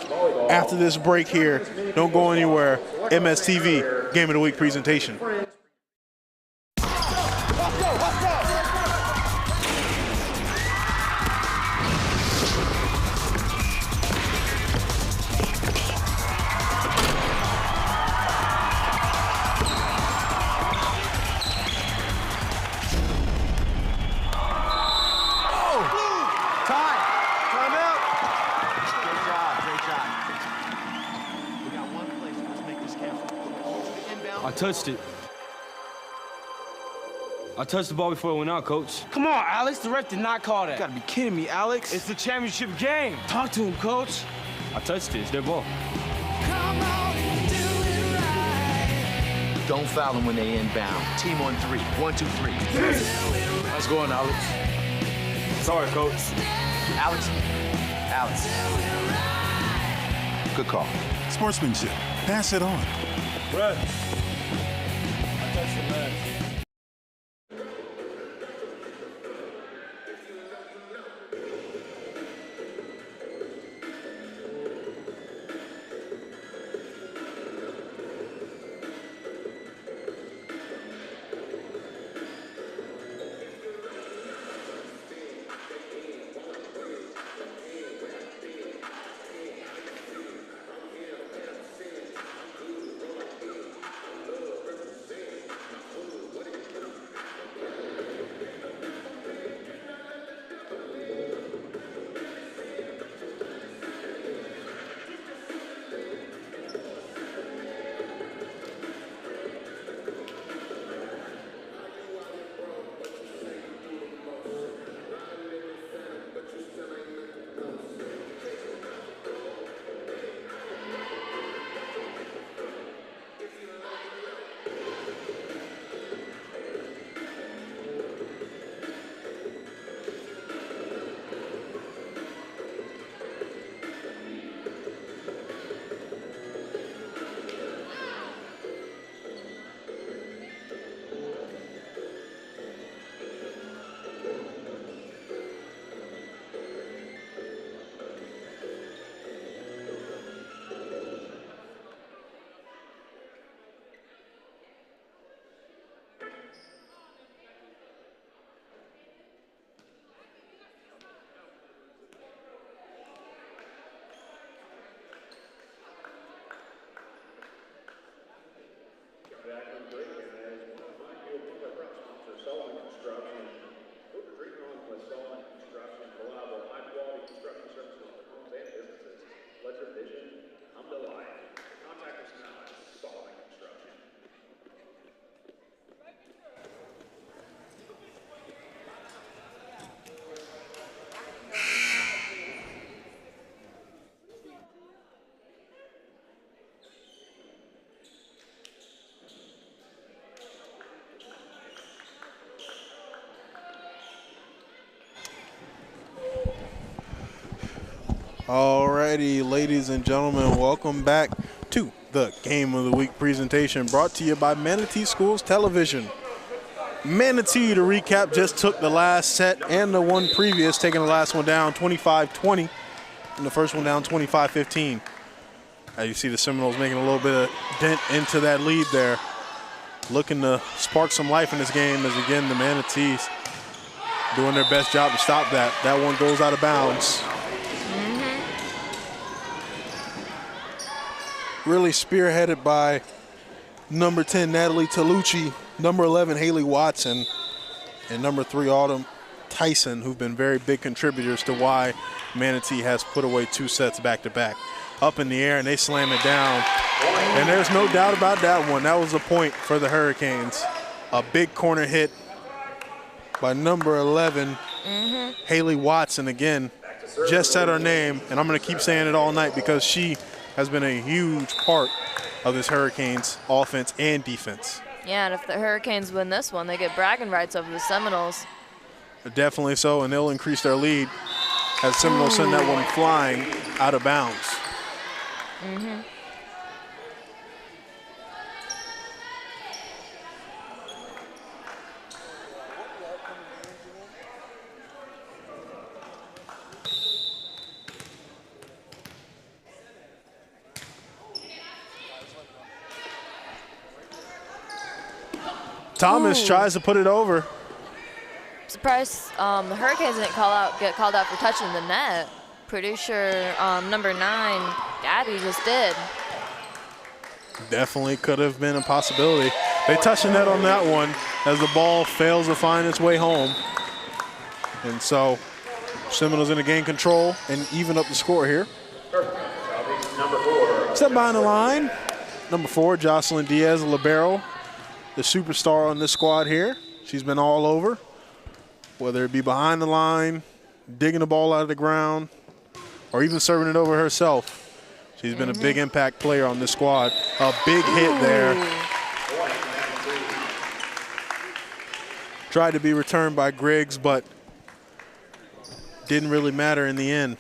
after this break here. Don't go anywhere. MSTV Game of the Week presentation. I touched it. I touched the ball before it went out, Coach. Come on, Alex. The ref did not call that. You gotta be kidding me, Alex. It's the championship game. Talk to him, Coach. I touched it. It's their ball. Don't foul them when they inbound. Team on three. 1, 2, 3. Nice going, Alex. Sorry, Coach. Alex. Good call. Sportsmanship. Pass it on. Red. I touched the man. Alrighty, ladies and gentlemen, welcome back to the Game of the Week presentation brought to you by Manatee Schools Television. Manatee, to recap, just took the last set and the one previous, taking the last one down 25-20 and the first one down 25-15. As you see, the Seminoles making a little bit of dent into that lead there. Looking to spark some life in this game as, again, the Manatees doing their best job to stop that. That one goes out of bounds. Really spearheaded by number 10, Natalie Talucci, number 11, Haley Watson, and number 3, Autumn Tyson, who've been very big contributors to why Manatee has put away 2 sets back-to-back. Up in the air, and they slam it down. And there's no doubt about that one. That was a point for the Hurricanes. A big corner hit by number 11, Haley Watson. Again, just said her name, and I'm going to keep saying it all night because she has been a huge part of this Hurricanes offense and defense. Yeah, and if the Hurricanes win this one, they get bragging rights over the Seminoles. Definitely so, and they'll increase their lead as Seminoles send that one flying out of bounds. Thomas tries to put it over. Surprised the Hurricanes didn't get called out for touching the net. Pretty sure number 9, Gabby, just did. Definitely could have been a possibility. They touched the net on that one as the ball fails to find its way home. And so Seminoles going to gain control and even up the score here. Step behind the line. Number 4, Jocelyn Diaz, libero, the superstar on this squad here. She's been all over, whether it be behind the line, digging the ball out of the ground, or even serving it over herself. She's been a big impact player on this squad. A big hit there. Tried to be returned by Griggs, but didn't really matter in the end.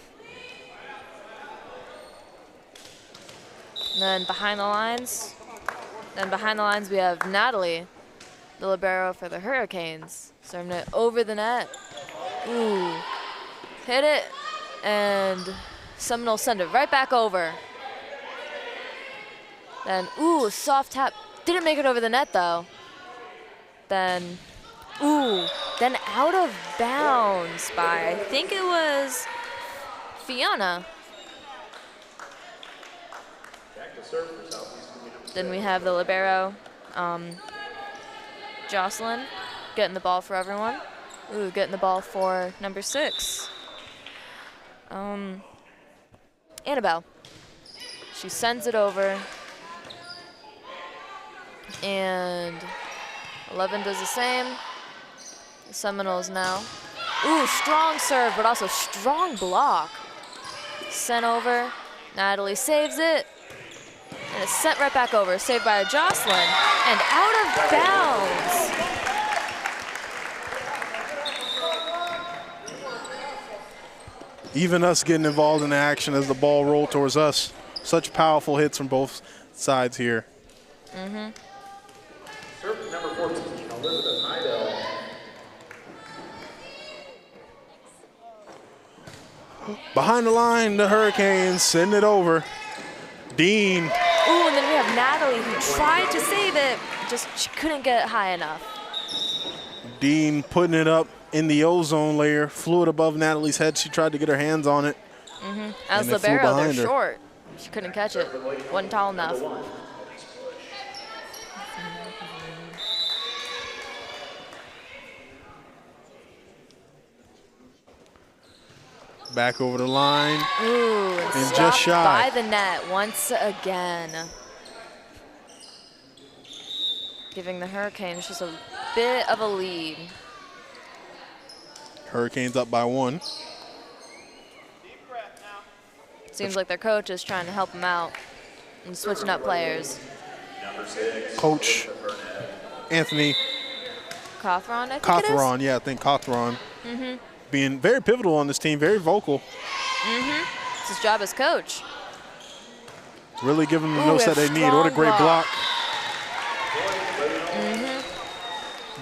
And then behind the lines, we have Natalie, the libero for the Hurricanes. Serving it over the net. Ooh. Hit it, and Seminoles send it right back over. Then, ooh, soft tap. Didn't make it over the net, though. Then out of bounds by, I think it was Fiona. Then we have the libero, Jocelyn, getting the ball for everyone. Ooh, getting the ball for number 6. Annabelle. She sends it over. And 11 does the same. The Seminoles now. Ooh, strong serve, but also strong block. Sent over. Natalie saves it. And it's sent right back over. Saved by Jocelyn. And out of bounds. Even us getting involved in the action as the ball rolled towards us. Such powerful hits from both sides here. Serving number 14, Elizabeth Heidel. Behind the line, the Hurricanes send it over. Dean. Ooh, and then we have Natalie who tried to save it, just she couldn't get it high enough. Dean putting it up in the ozone layer, flew it above Natalie's head. She tried to get her hands on it. As libero, they're short. She couldn't catch it. Wasn't tall enough. Back over the line. Ooh, and just shy. By the net once again. Giving the Hurricanes just a bit of a lead. Hurricanes up by 1. Seems like their coach is trying to help them out and switching up players. Coach Anthony Cawthron, I think Cawthron, yeah, I think Cawthron. Being very pivotal on this team, very vocal. That's his job as coach. Really giving them the notes that they need. What a great block.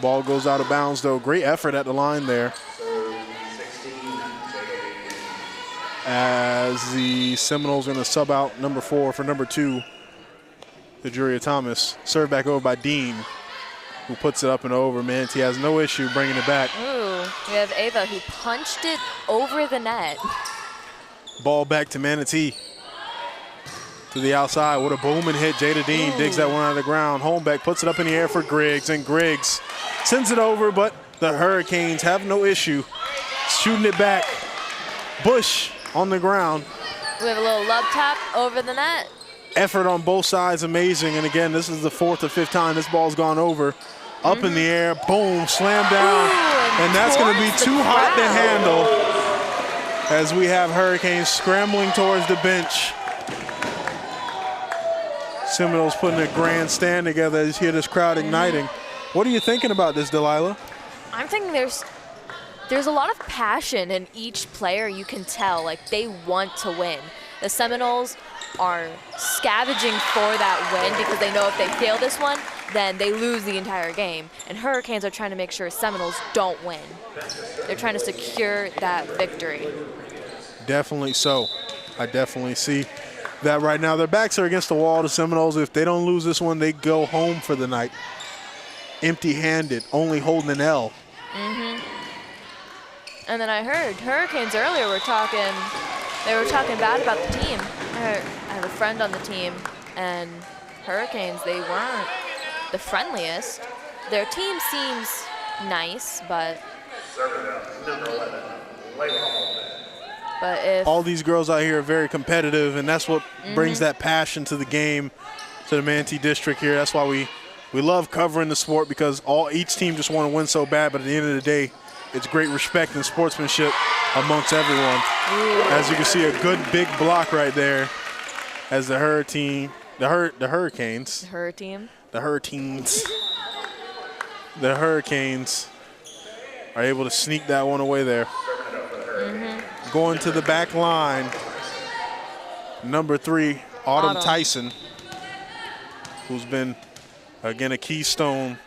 Ball goes out of bounds, though. Great effort at the line there. As the Seminoles are going to sub out number 4 for number 2, the Juria Thomas. Served back over by Dean, who puts it up and over. Manatee has no issue bringing it back. Ooh, we have Ava who punched it over the net. Ball back to Manatee. To the outside, what a booming hit. Jada Dean digs that one out of the ground. Holmbeck puts it up in the air for Griggs, and Griggs sends it over, but the Hurricanes have no issue shooting it back. Bush on the ground. We have a little love tap over the net. Effort on both sides, amazing. And again, this is the 4th or 5th time this ball's gone over. Up in the air, boom, slam down. And that's going to be too hot to handle as we have Hurricanes scrambling towards the bench. Seminoles putting a grand stand together as you hear this crowd igniting. What are you thinking about this, Delilah? I'm thinking there's a lot of passion in each player. You can tell, like, they want to win. The Seminoles are scavenging for that win because they know if they fail this one, then they lose the entire game. And Hurricanes are trying to make sure Seminoles don't win. They're trying to secure that victory. Definitely so. I definitely see that right now. Their backs are against the wall, the Seminoles. If they don't lose this one, they go home for the night. Empty-handed, only holding an L. And then I heard Hurricanes earlier were talking bad about the team. I have a friend on the team, and Hurricanes, they weren't the friendliest. Their team seems nice, but if all these girls out here are very competitive, and that's what brings that passion to the game, to the Manatee District here. That's why we love covering the sport, because each team just want to win so bad, but at the end of the day, it's great respect and sportsmanship amongst everyone. As you can see, a good big block right there as the Hurricanes are able to sneak that one away there. Going to the back line, number 3, Autumn Tyson, who's been, again, a keystone,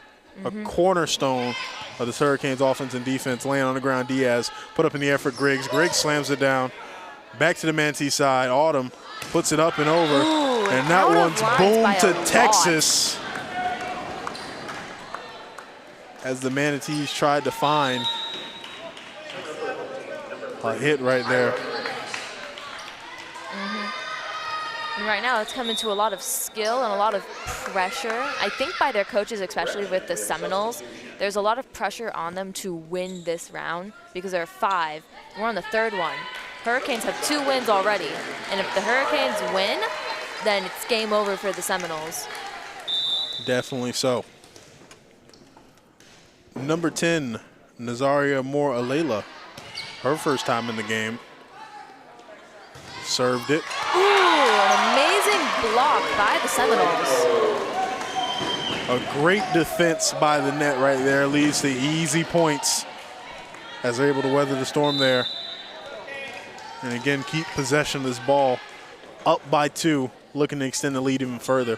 a cornerstone of this Hurricanes offense and defense. Laying on the ground, Diaz put up in the air for Griggs. Griggs slams it down. Back to the Manatee side. Autumn puts it up and over. And that one's boom to Texas. As the Manatees tried to find a hit right there. And right now it's coming to a lot of skill and a lot of pressure. I think by their coaches, especially with the Seminoles, there's a lot of pressure on them to win this round because there are 5. We're on the 3rd one. Hurricanes have 2 wins already. And if the Hurricanes win, then it's game over for the Seminoles. Definitely so. Number 10, Nazaria Moore Alela. Her first time in the game. Served it. Ooh, an amazing block by the Seminoles. A great defense by the net right there leads to easy points as they're able to weather the storm there. And again, keep possession of this ball. Up by 2, looking to extend the lead even further.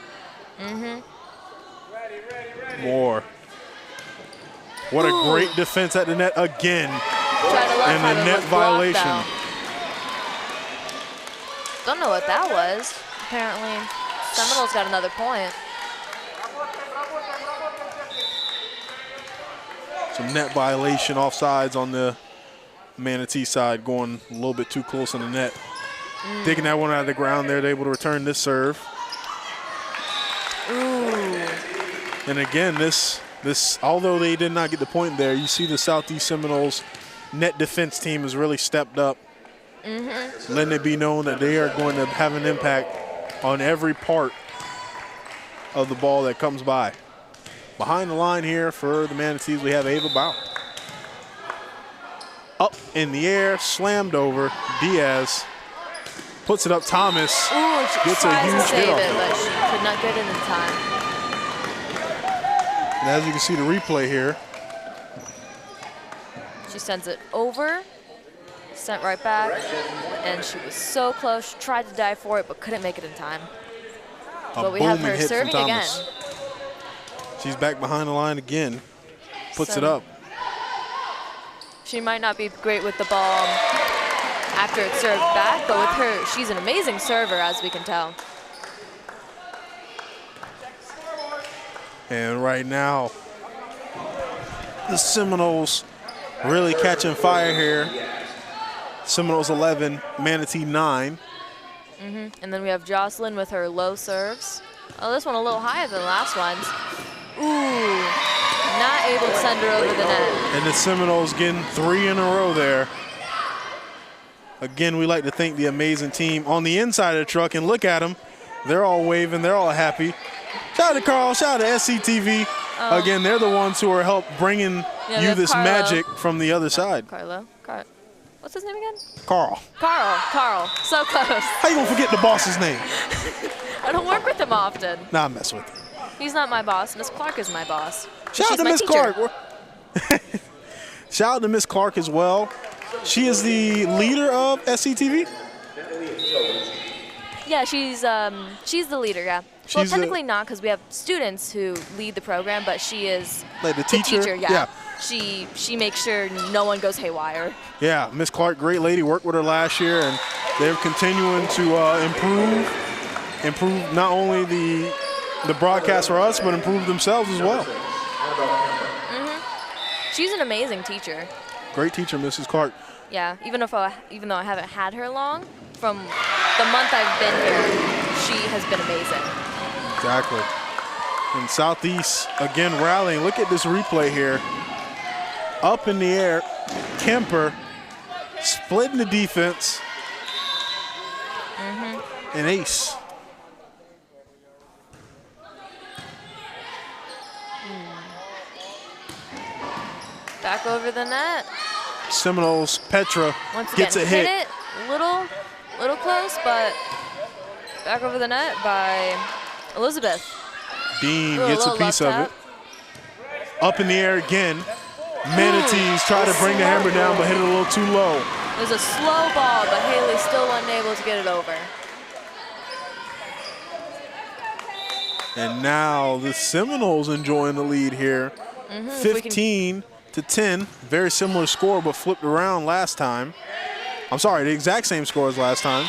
Moore. What a great defense at the net again. And the net violation. Don't know what that was. Apparently, Seminoles got another point. Some net violation, offsides on the Manatee side, going a little bit too close on the net. Digging that one out of the ground there, they're able to return this serve. And again, this although they did not get the point there, you see the Southeast Seminoles net defense team has really stepped up. Letting it be known that they are going to have an impact on every part of the ball that comes by. Behind the line here for the Manatees, we have Ava Bauer. Up in the air, slammed over. Diaz puts it up. Thomas gets a huge hit off it. But she could not get it in time. And as you can see the replay here, she sends it over, sent right back. and she was so close. She tried to dive for it, but couldn't make it in time. But we booming have her hit from serving again. Thomas. She's back behind the line again. Puts it So- up. She might not be great with the ball after it's served back, but with her, she's an amazing server, as we can tell. And right now, the Seminoles really catching fire here. Seminoles 11, Manatee 9. And then we have Jocelyn with her low serves. Oh, this one a little higher than the last one's. Ooh, not able to send her over the net. And the Seminoles getting 3 in a row there. Again, we like to thank the amazing team on the inside of the truck, and look at them. They're all waving. They're all happy. Shout out to Carl. Shout out to SCTV. Again, they're the ones who are help bringing Yeah, you this Carlo. magic from the other side. What's his name again? Carl. Carl, so close. How you gonna forget the boss's name? I don't work with him often. Nah, I mess with you. He's not my boss. Miss Clark is my boss. Shout out She's to my Miss teacher. Clark. Shout out to Miss Clark as well. She is the leader of SCTV. Yeah, she's the leader. Yeah. Well, She's technically not, because we have students who lead the program, but she is Like the teacher? yeah. Yeah. She makes sure no one goes haywire. Yeah, Miss Clark, great lady. Worked with her last year, and they're continuing to improve not only the broadcast for us, but improve themselves as well. She's an amazing teacher. Great teacher, Mrs. Clark. Yeah, even though I haven't had her long, from the month I've been here, she has been amazing. Exactly. And Southeast again rallying. Look at this replay here. Up in the air, Kemper splitting the defense. An ace. Back over the net. Seminoles, Petra Once again, gets a hit. it. Little close, but back over the net by Elizabeth. Dean Ooh, gets a little piece left of it. Up in the air again. Manatees try to bring the hammer down, but hit it a little too low. It was a slow ball, but Haley still unable to get it over. And now the Seminoles enjoying the lead here. If we can- 15-10. Very similar score, but flipped around last time. I'm sorry, the exact same score as last time.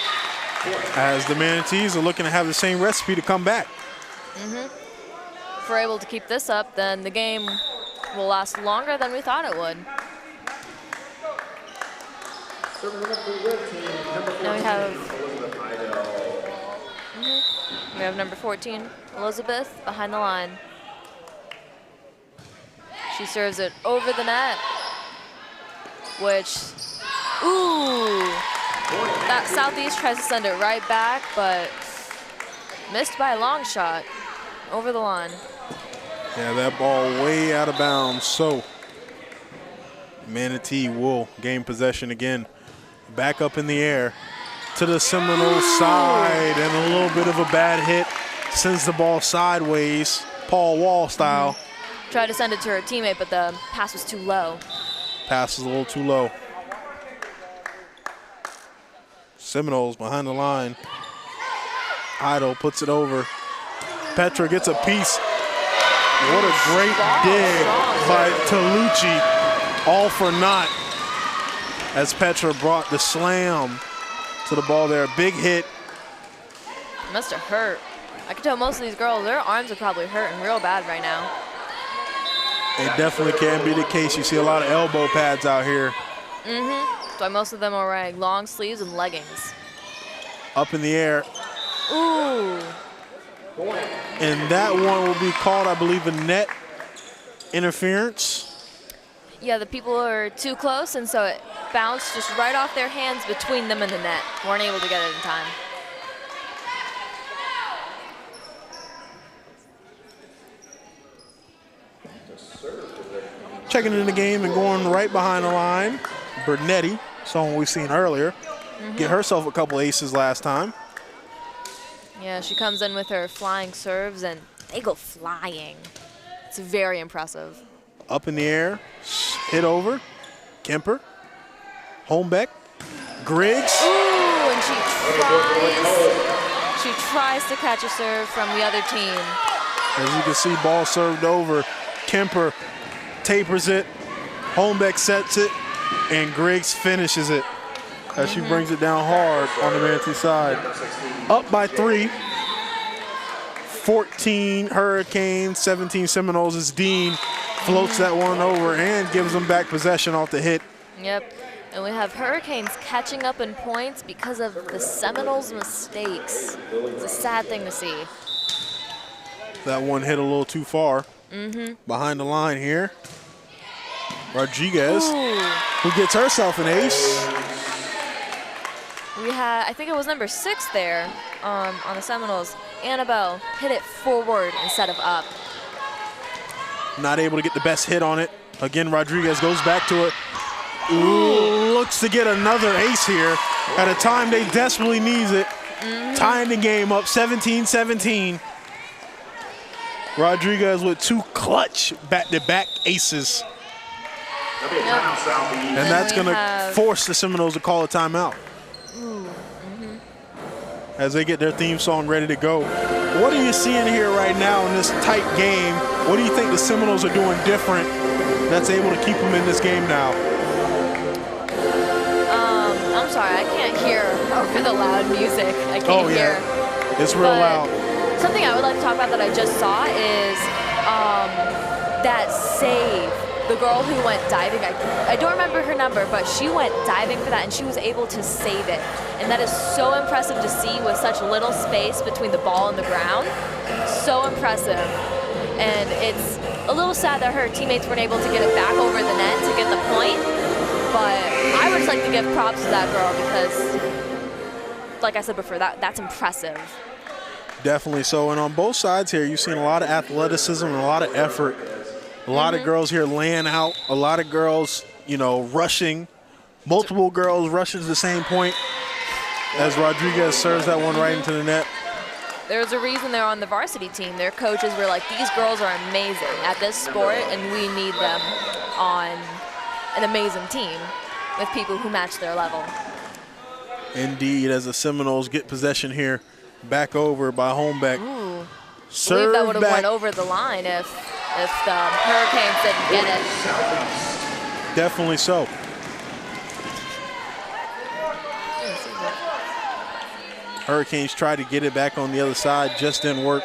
As the Manatees are looking to have the same recipe to come back. If we're able to keep this up, then the game will last longer than we thought it would. Now we have number 14, Elizabeth, behind the line. She serves it over the net, which, ooh, that Southeast tries to send it right back, but missed by a long shot over the line. Yeah, that ball way out of bounds. So Manatee will gain possession again. Back up in the air to the Seminoles side, and a little bit of a bad hit. Sends the ball sideways, Paul Wall style. Tried to send it to her teammate, but the pass was too low. Pass is a little too low. Seminoles behind the line. Idle puts it over. Petra gets a piece. What a great dig by Tolucci. All for naught. As Petra brought the slam to the ball there. Big hit. It must have hurt. I can tell most of these girls, their arms are probably hurting real bad right now. It definitely can be the case. You see a lot of elbow pads out here. That's why most of them are wearing long sleeves and leggings. Up in the air. Ooh. And that one will be called, I believe, a net interference. Yeah, the people are too close, and so it bounced just right off their hands between them and the net. Weren't able to get it in time. Checking in the game and going right behind the line. Bernetti, someone we've seen earlier, get herself a couple aces last time. Yeah, she comes in with her flying serves, and they go flying. It's very impressive. Up in the air, hit over. Kemper, Holmbeck, Griggs. Ooh. tries to catch a serve from the other team. As you can see, ball served over. Kemper tapers it. Holmbeck sets it, and Griggs finishes it as she brings it down hard on the Manatee side. Up by 3. 14 Hurricanes, 17 Seminoles as Dean floats that one over and gives them back possession off the hit. Yep, and we have Hurricanes catching up in points because of the Seminoles' mistakes. It's a sad thing to see. That one hit a little too far. Behind the line here. Rodriguez, who gets herself an ace. We had, I think it was number 6 there on the Seminoles. Annabelle hit it forward instead of up. Not able to get the best hit on it. Again, Rodriguez goes back to it. Ooh, looks to get another ace here at a time they desperately needs it. Tying the game up 17-17. Rodriguez with 2 clutch back-to-back aces. And that's going to force the Seminoles to call a timeout. As they get their theme song ready to go. What are you seeing here right now in this tight game? What do you think the Seminoles are doing different that's able to keep them in this game now? I'm sorry, I can't hear over the loud music. I can't hear. It's real loud. Something I would like to talk about that I just saw is that save. The girl who went diving, I don't remember her number, but she went diving for that and she was able to save it. And that is so impressive to see with such little space between the ball and the ground. So impressive. And it's a little sad that her teammates weren't able to get it back over the net to get the point. But I would just like to give props to that girl because, like I said before, that's impressive. Definitely so. And on both sides here, you've seen a lot of athleticism and a lot of effort. A lot of girls here laying out, a lot of girls, you know, rushing. Multiple girls rushing to the same point as Rodriguez serves that one right into the net. There's a reason they're on the varsity team. Their coaches were like, these girls are amazing at this sport and we need them on an amazing team with people who match their level. Indeed, as the Seminoles get possession here, back over by Holmbeck. Ooh, I believe that would have went over the line if the Hurricanes didn't get it. Definitely so. Hurricanes tried to get it back on the other side, just didn't work.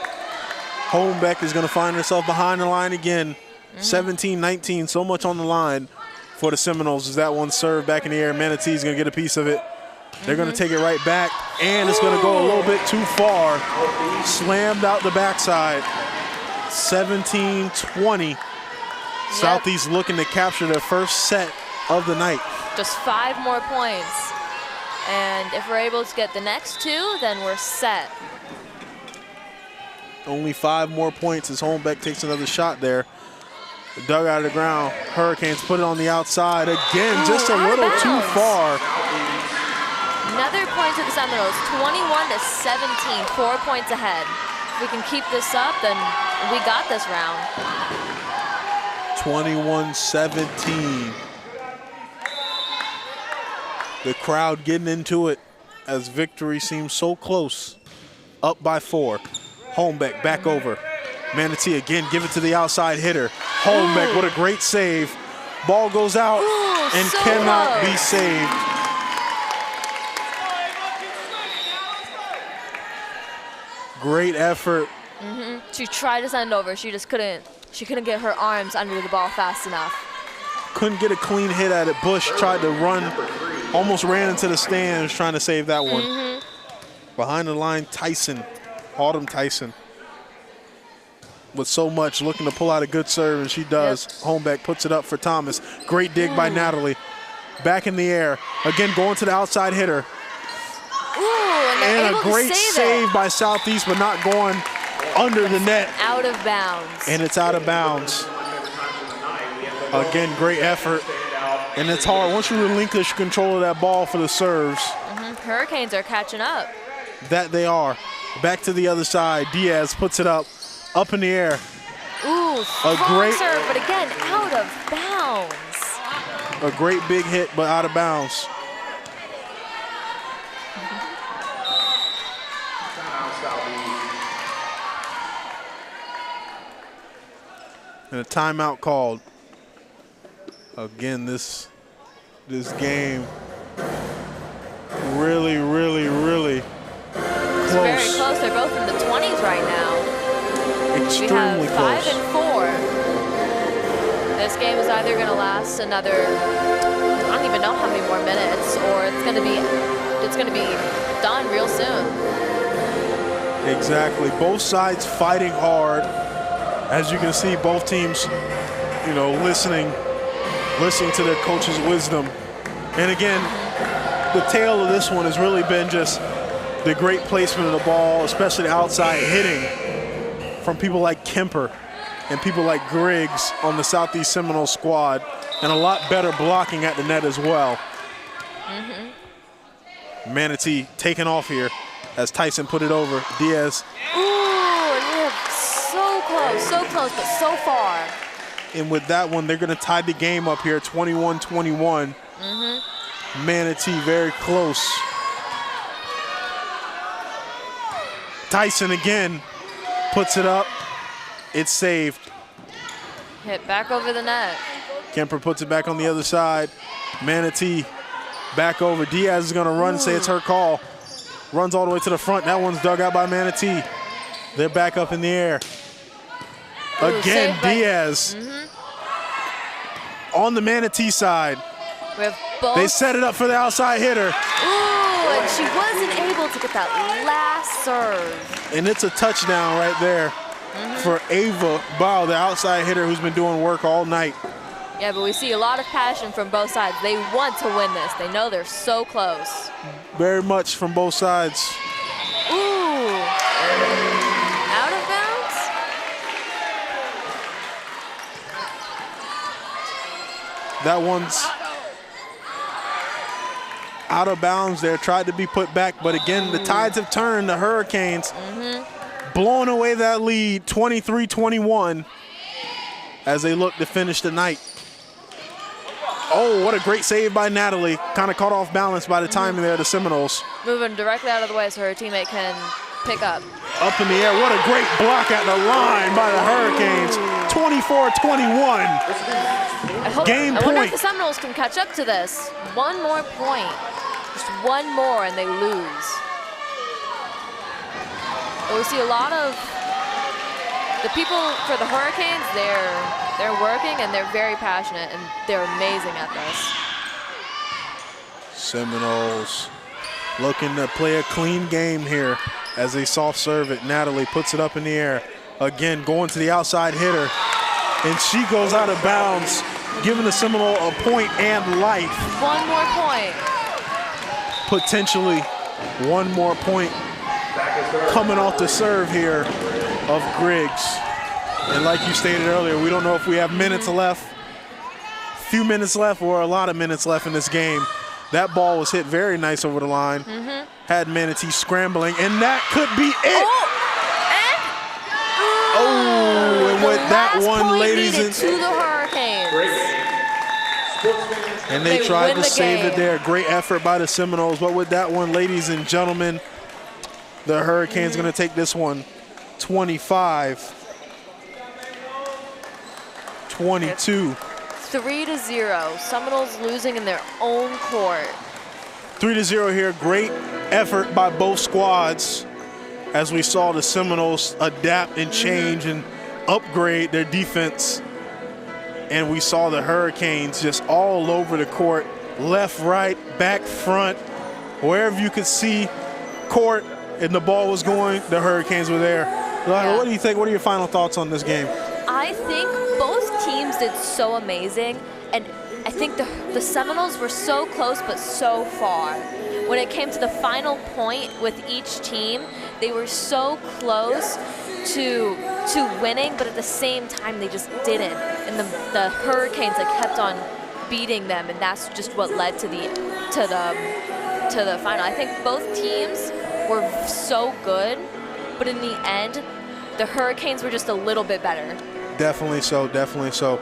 Holmbeck is going to find herself behind the line again. 17-19, so much on the line for the Seminoles as that one served back in the air. Manatee is going to get a piece of it. They're going to take it right back, and it's going to go a little bit too far. Slammed out the backside. 17-20. Yep. Southeast looking to capture their first set of the night. Just 5 more points. And if we're able to get the next 2, then we're set. Only 5 more points as Holmbeck takes another shot there. Dug out of the ground. Hurricanes put it on the outside. Again, just a little too far. Another point to the Seminoles, 21-17, 4 points ahead. If we can keep this up, then we got this round. 21-17. The crowd getting into it as victory seems so close. Up by 4. Holmbeck back over. Manatee again, give it to the outside hitter. Holmbeck, what a great save. Ball goes out and so cannot be saved. Great effort. She tried to send over. She just couldn't. She couldn't get her arms under the ball fast enough. Couldn't get a clean hit at it. Bush tried to run, almost ran into the stands trying to save that one. Behind the line, Tyson, Autumn Tyson, with so much looking to pull out a good serve, and she does. Holmbeck puts it up for Thomas. Great dig by Natalie. Back in the air. Again, going to the outside hitter. And a great save by Southeast, but not going under the net. Out of bounds. And it's out of bounds. Again, great effort. And it's hard. Once you relinquish control of that ball for the serves. Hurricanes are catching up. That they are. Back to the other side. Diaz puts it up in the air. Ooh, strong serve, but again, out of bounds. A great big hit, but out of bounds. And a timeout called. Again, this game really It's close. very close. They're both in the 20s right now. Extremely we have 5 close. and 4. This game is either going to last another, I don't even know how many more minutes, or it's going to be done real soon. Exactly. Both sides fighting hard. As you can see, both teams, you know, listening to their coach's wisdom. And again, the tale of this one has really been just the great placement of the ball, especially the outside hitting from people like Kemper and people like Griggs on the Southeast Seminoles squad, and a lot better blocking at the net as well. Manatee taking off here as Tyson put it over. Diaz. Ooh, and we have so close, but so far. And with that one, they're going to tie the game up here, 21-21. Manatee very close. Tyson again puts it up. It's saved. Hit back over the net. Kemper puts it back on the other side. Manatee back over. Diaz is going to run, say it's her call. Runs all the way to the front. That one's dug out by Manatee. They're back up in the air. Again, Diaz on the Manatee side. We have both. They set it up for the outside hitter. Ooh, and she wasn't able to get that last serve. And it's a touchdown right there for Ava Bao, the outside hitter who's been doing work all night. Yeah, but we see a lot of passion from both sides. They want to win this. They know they're so close. Very much from both sides. Ooh. Out of bounds? That one's out of bounds there. Tried to be put back, but again, the tides have turned. The Hurricanes blowing away that lead, 23-21, as they look to finish the night. Oh, what a great save by Natalie. Kind of caught off balance by the timing there of the Seminoles. Moving directly out of the way so her teammate can pick up. Up in the air. What a great block at the line by the Hurricanes. 24-21. Game I wonder point. if the Seminoles can catch up to this. One more point. Just one more and they lose. But we see a lot of the people for the Hurricanes, they're working and they're very passionate and they're amazing at this. Seminoles looking to play a clean game here as they soft serve it. Natalie puts it up in the air. Again, going to the outside hitter. And she goes out of bounds, giving the Seminole a point and life. One more point. Potentially one more point coming off the serve here of Griggs. And like you stated earlier, we don't know if we have minutes left, few minutes left, or a lot of minutes left in this game. That ball was hit very nice over the line. Had Manatee scrambling, and that could be it. Oh, and with that one, ladies and to the Hurricanes. And they tried to save it there. Great effort by the Seminoles. But with that one, ladies and gentlemen, the Hurricanes going to take this one 25-22. 3-0. Seminoles losing in their own court. 3-0 here. Great effort by both squads as we saw the Seminoles adapt and change and upgrade their defense. And we saw the Hurricanes just all over the court, left, right, back, front, wherever you could see court and the ball was going, the Hurricanes were there. What do you think? What are your final thoughts on this game? I think both teams did so amazing, and I think the Seminoles were so close but so far. When it came to the final point with each team, they were so close to winning, but at the same time they just didn't. And the Hurricanes kept on beating them, and that's just what led to the final. I think both teams were so good, but in the end, the Hurricanes were just a little bit better. Definitely so, definitely so.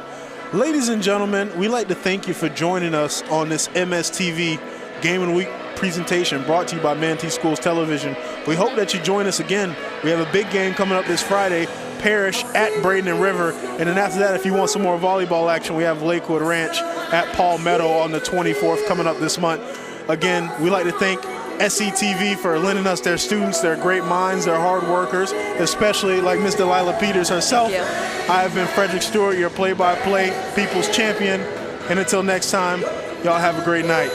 Ladies and gentlemen, we'd like to thank you for joining us on this MSTV Game of the Week presentation brought to you by Manatee Schools Television. We hope that you join us again. We have a big game coming up this Friday. Parish at Braden and River. And then after that, if you want some more volleyball action, we have Lakewood Ranch at Palmetto on the 24th coming up this month. Again, we like to thank SCTV for lending us their students. They're great minds, they're hard workers, especially like Ms. Delilah Peters herself. I have been Frederick Stewart, your play-by-play people's champion. And until next time, y'all have a great night.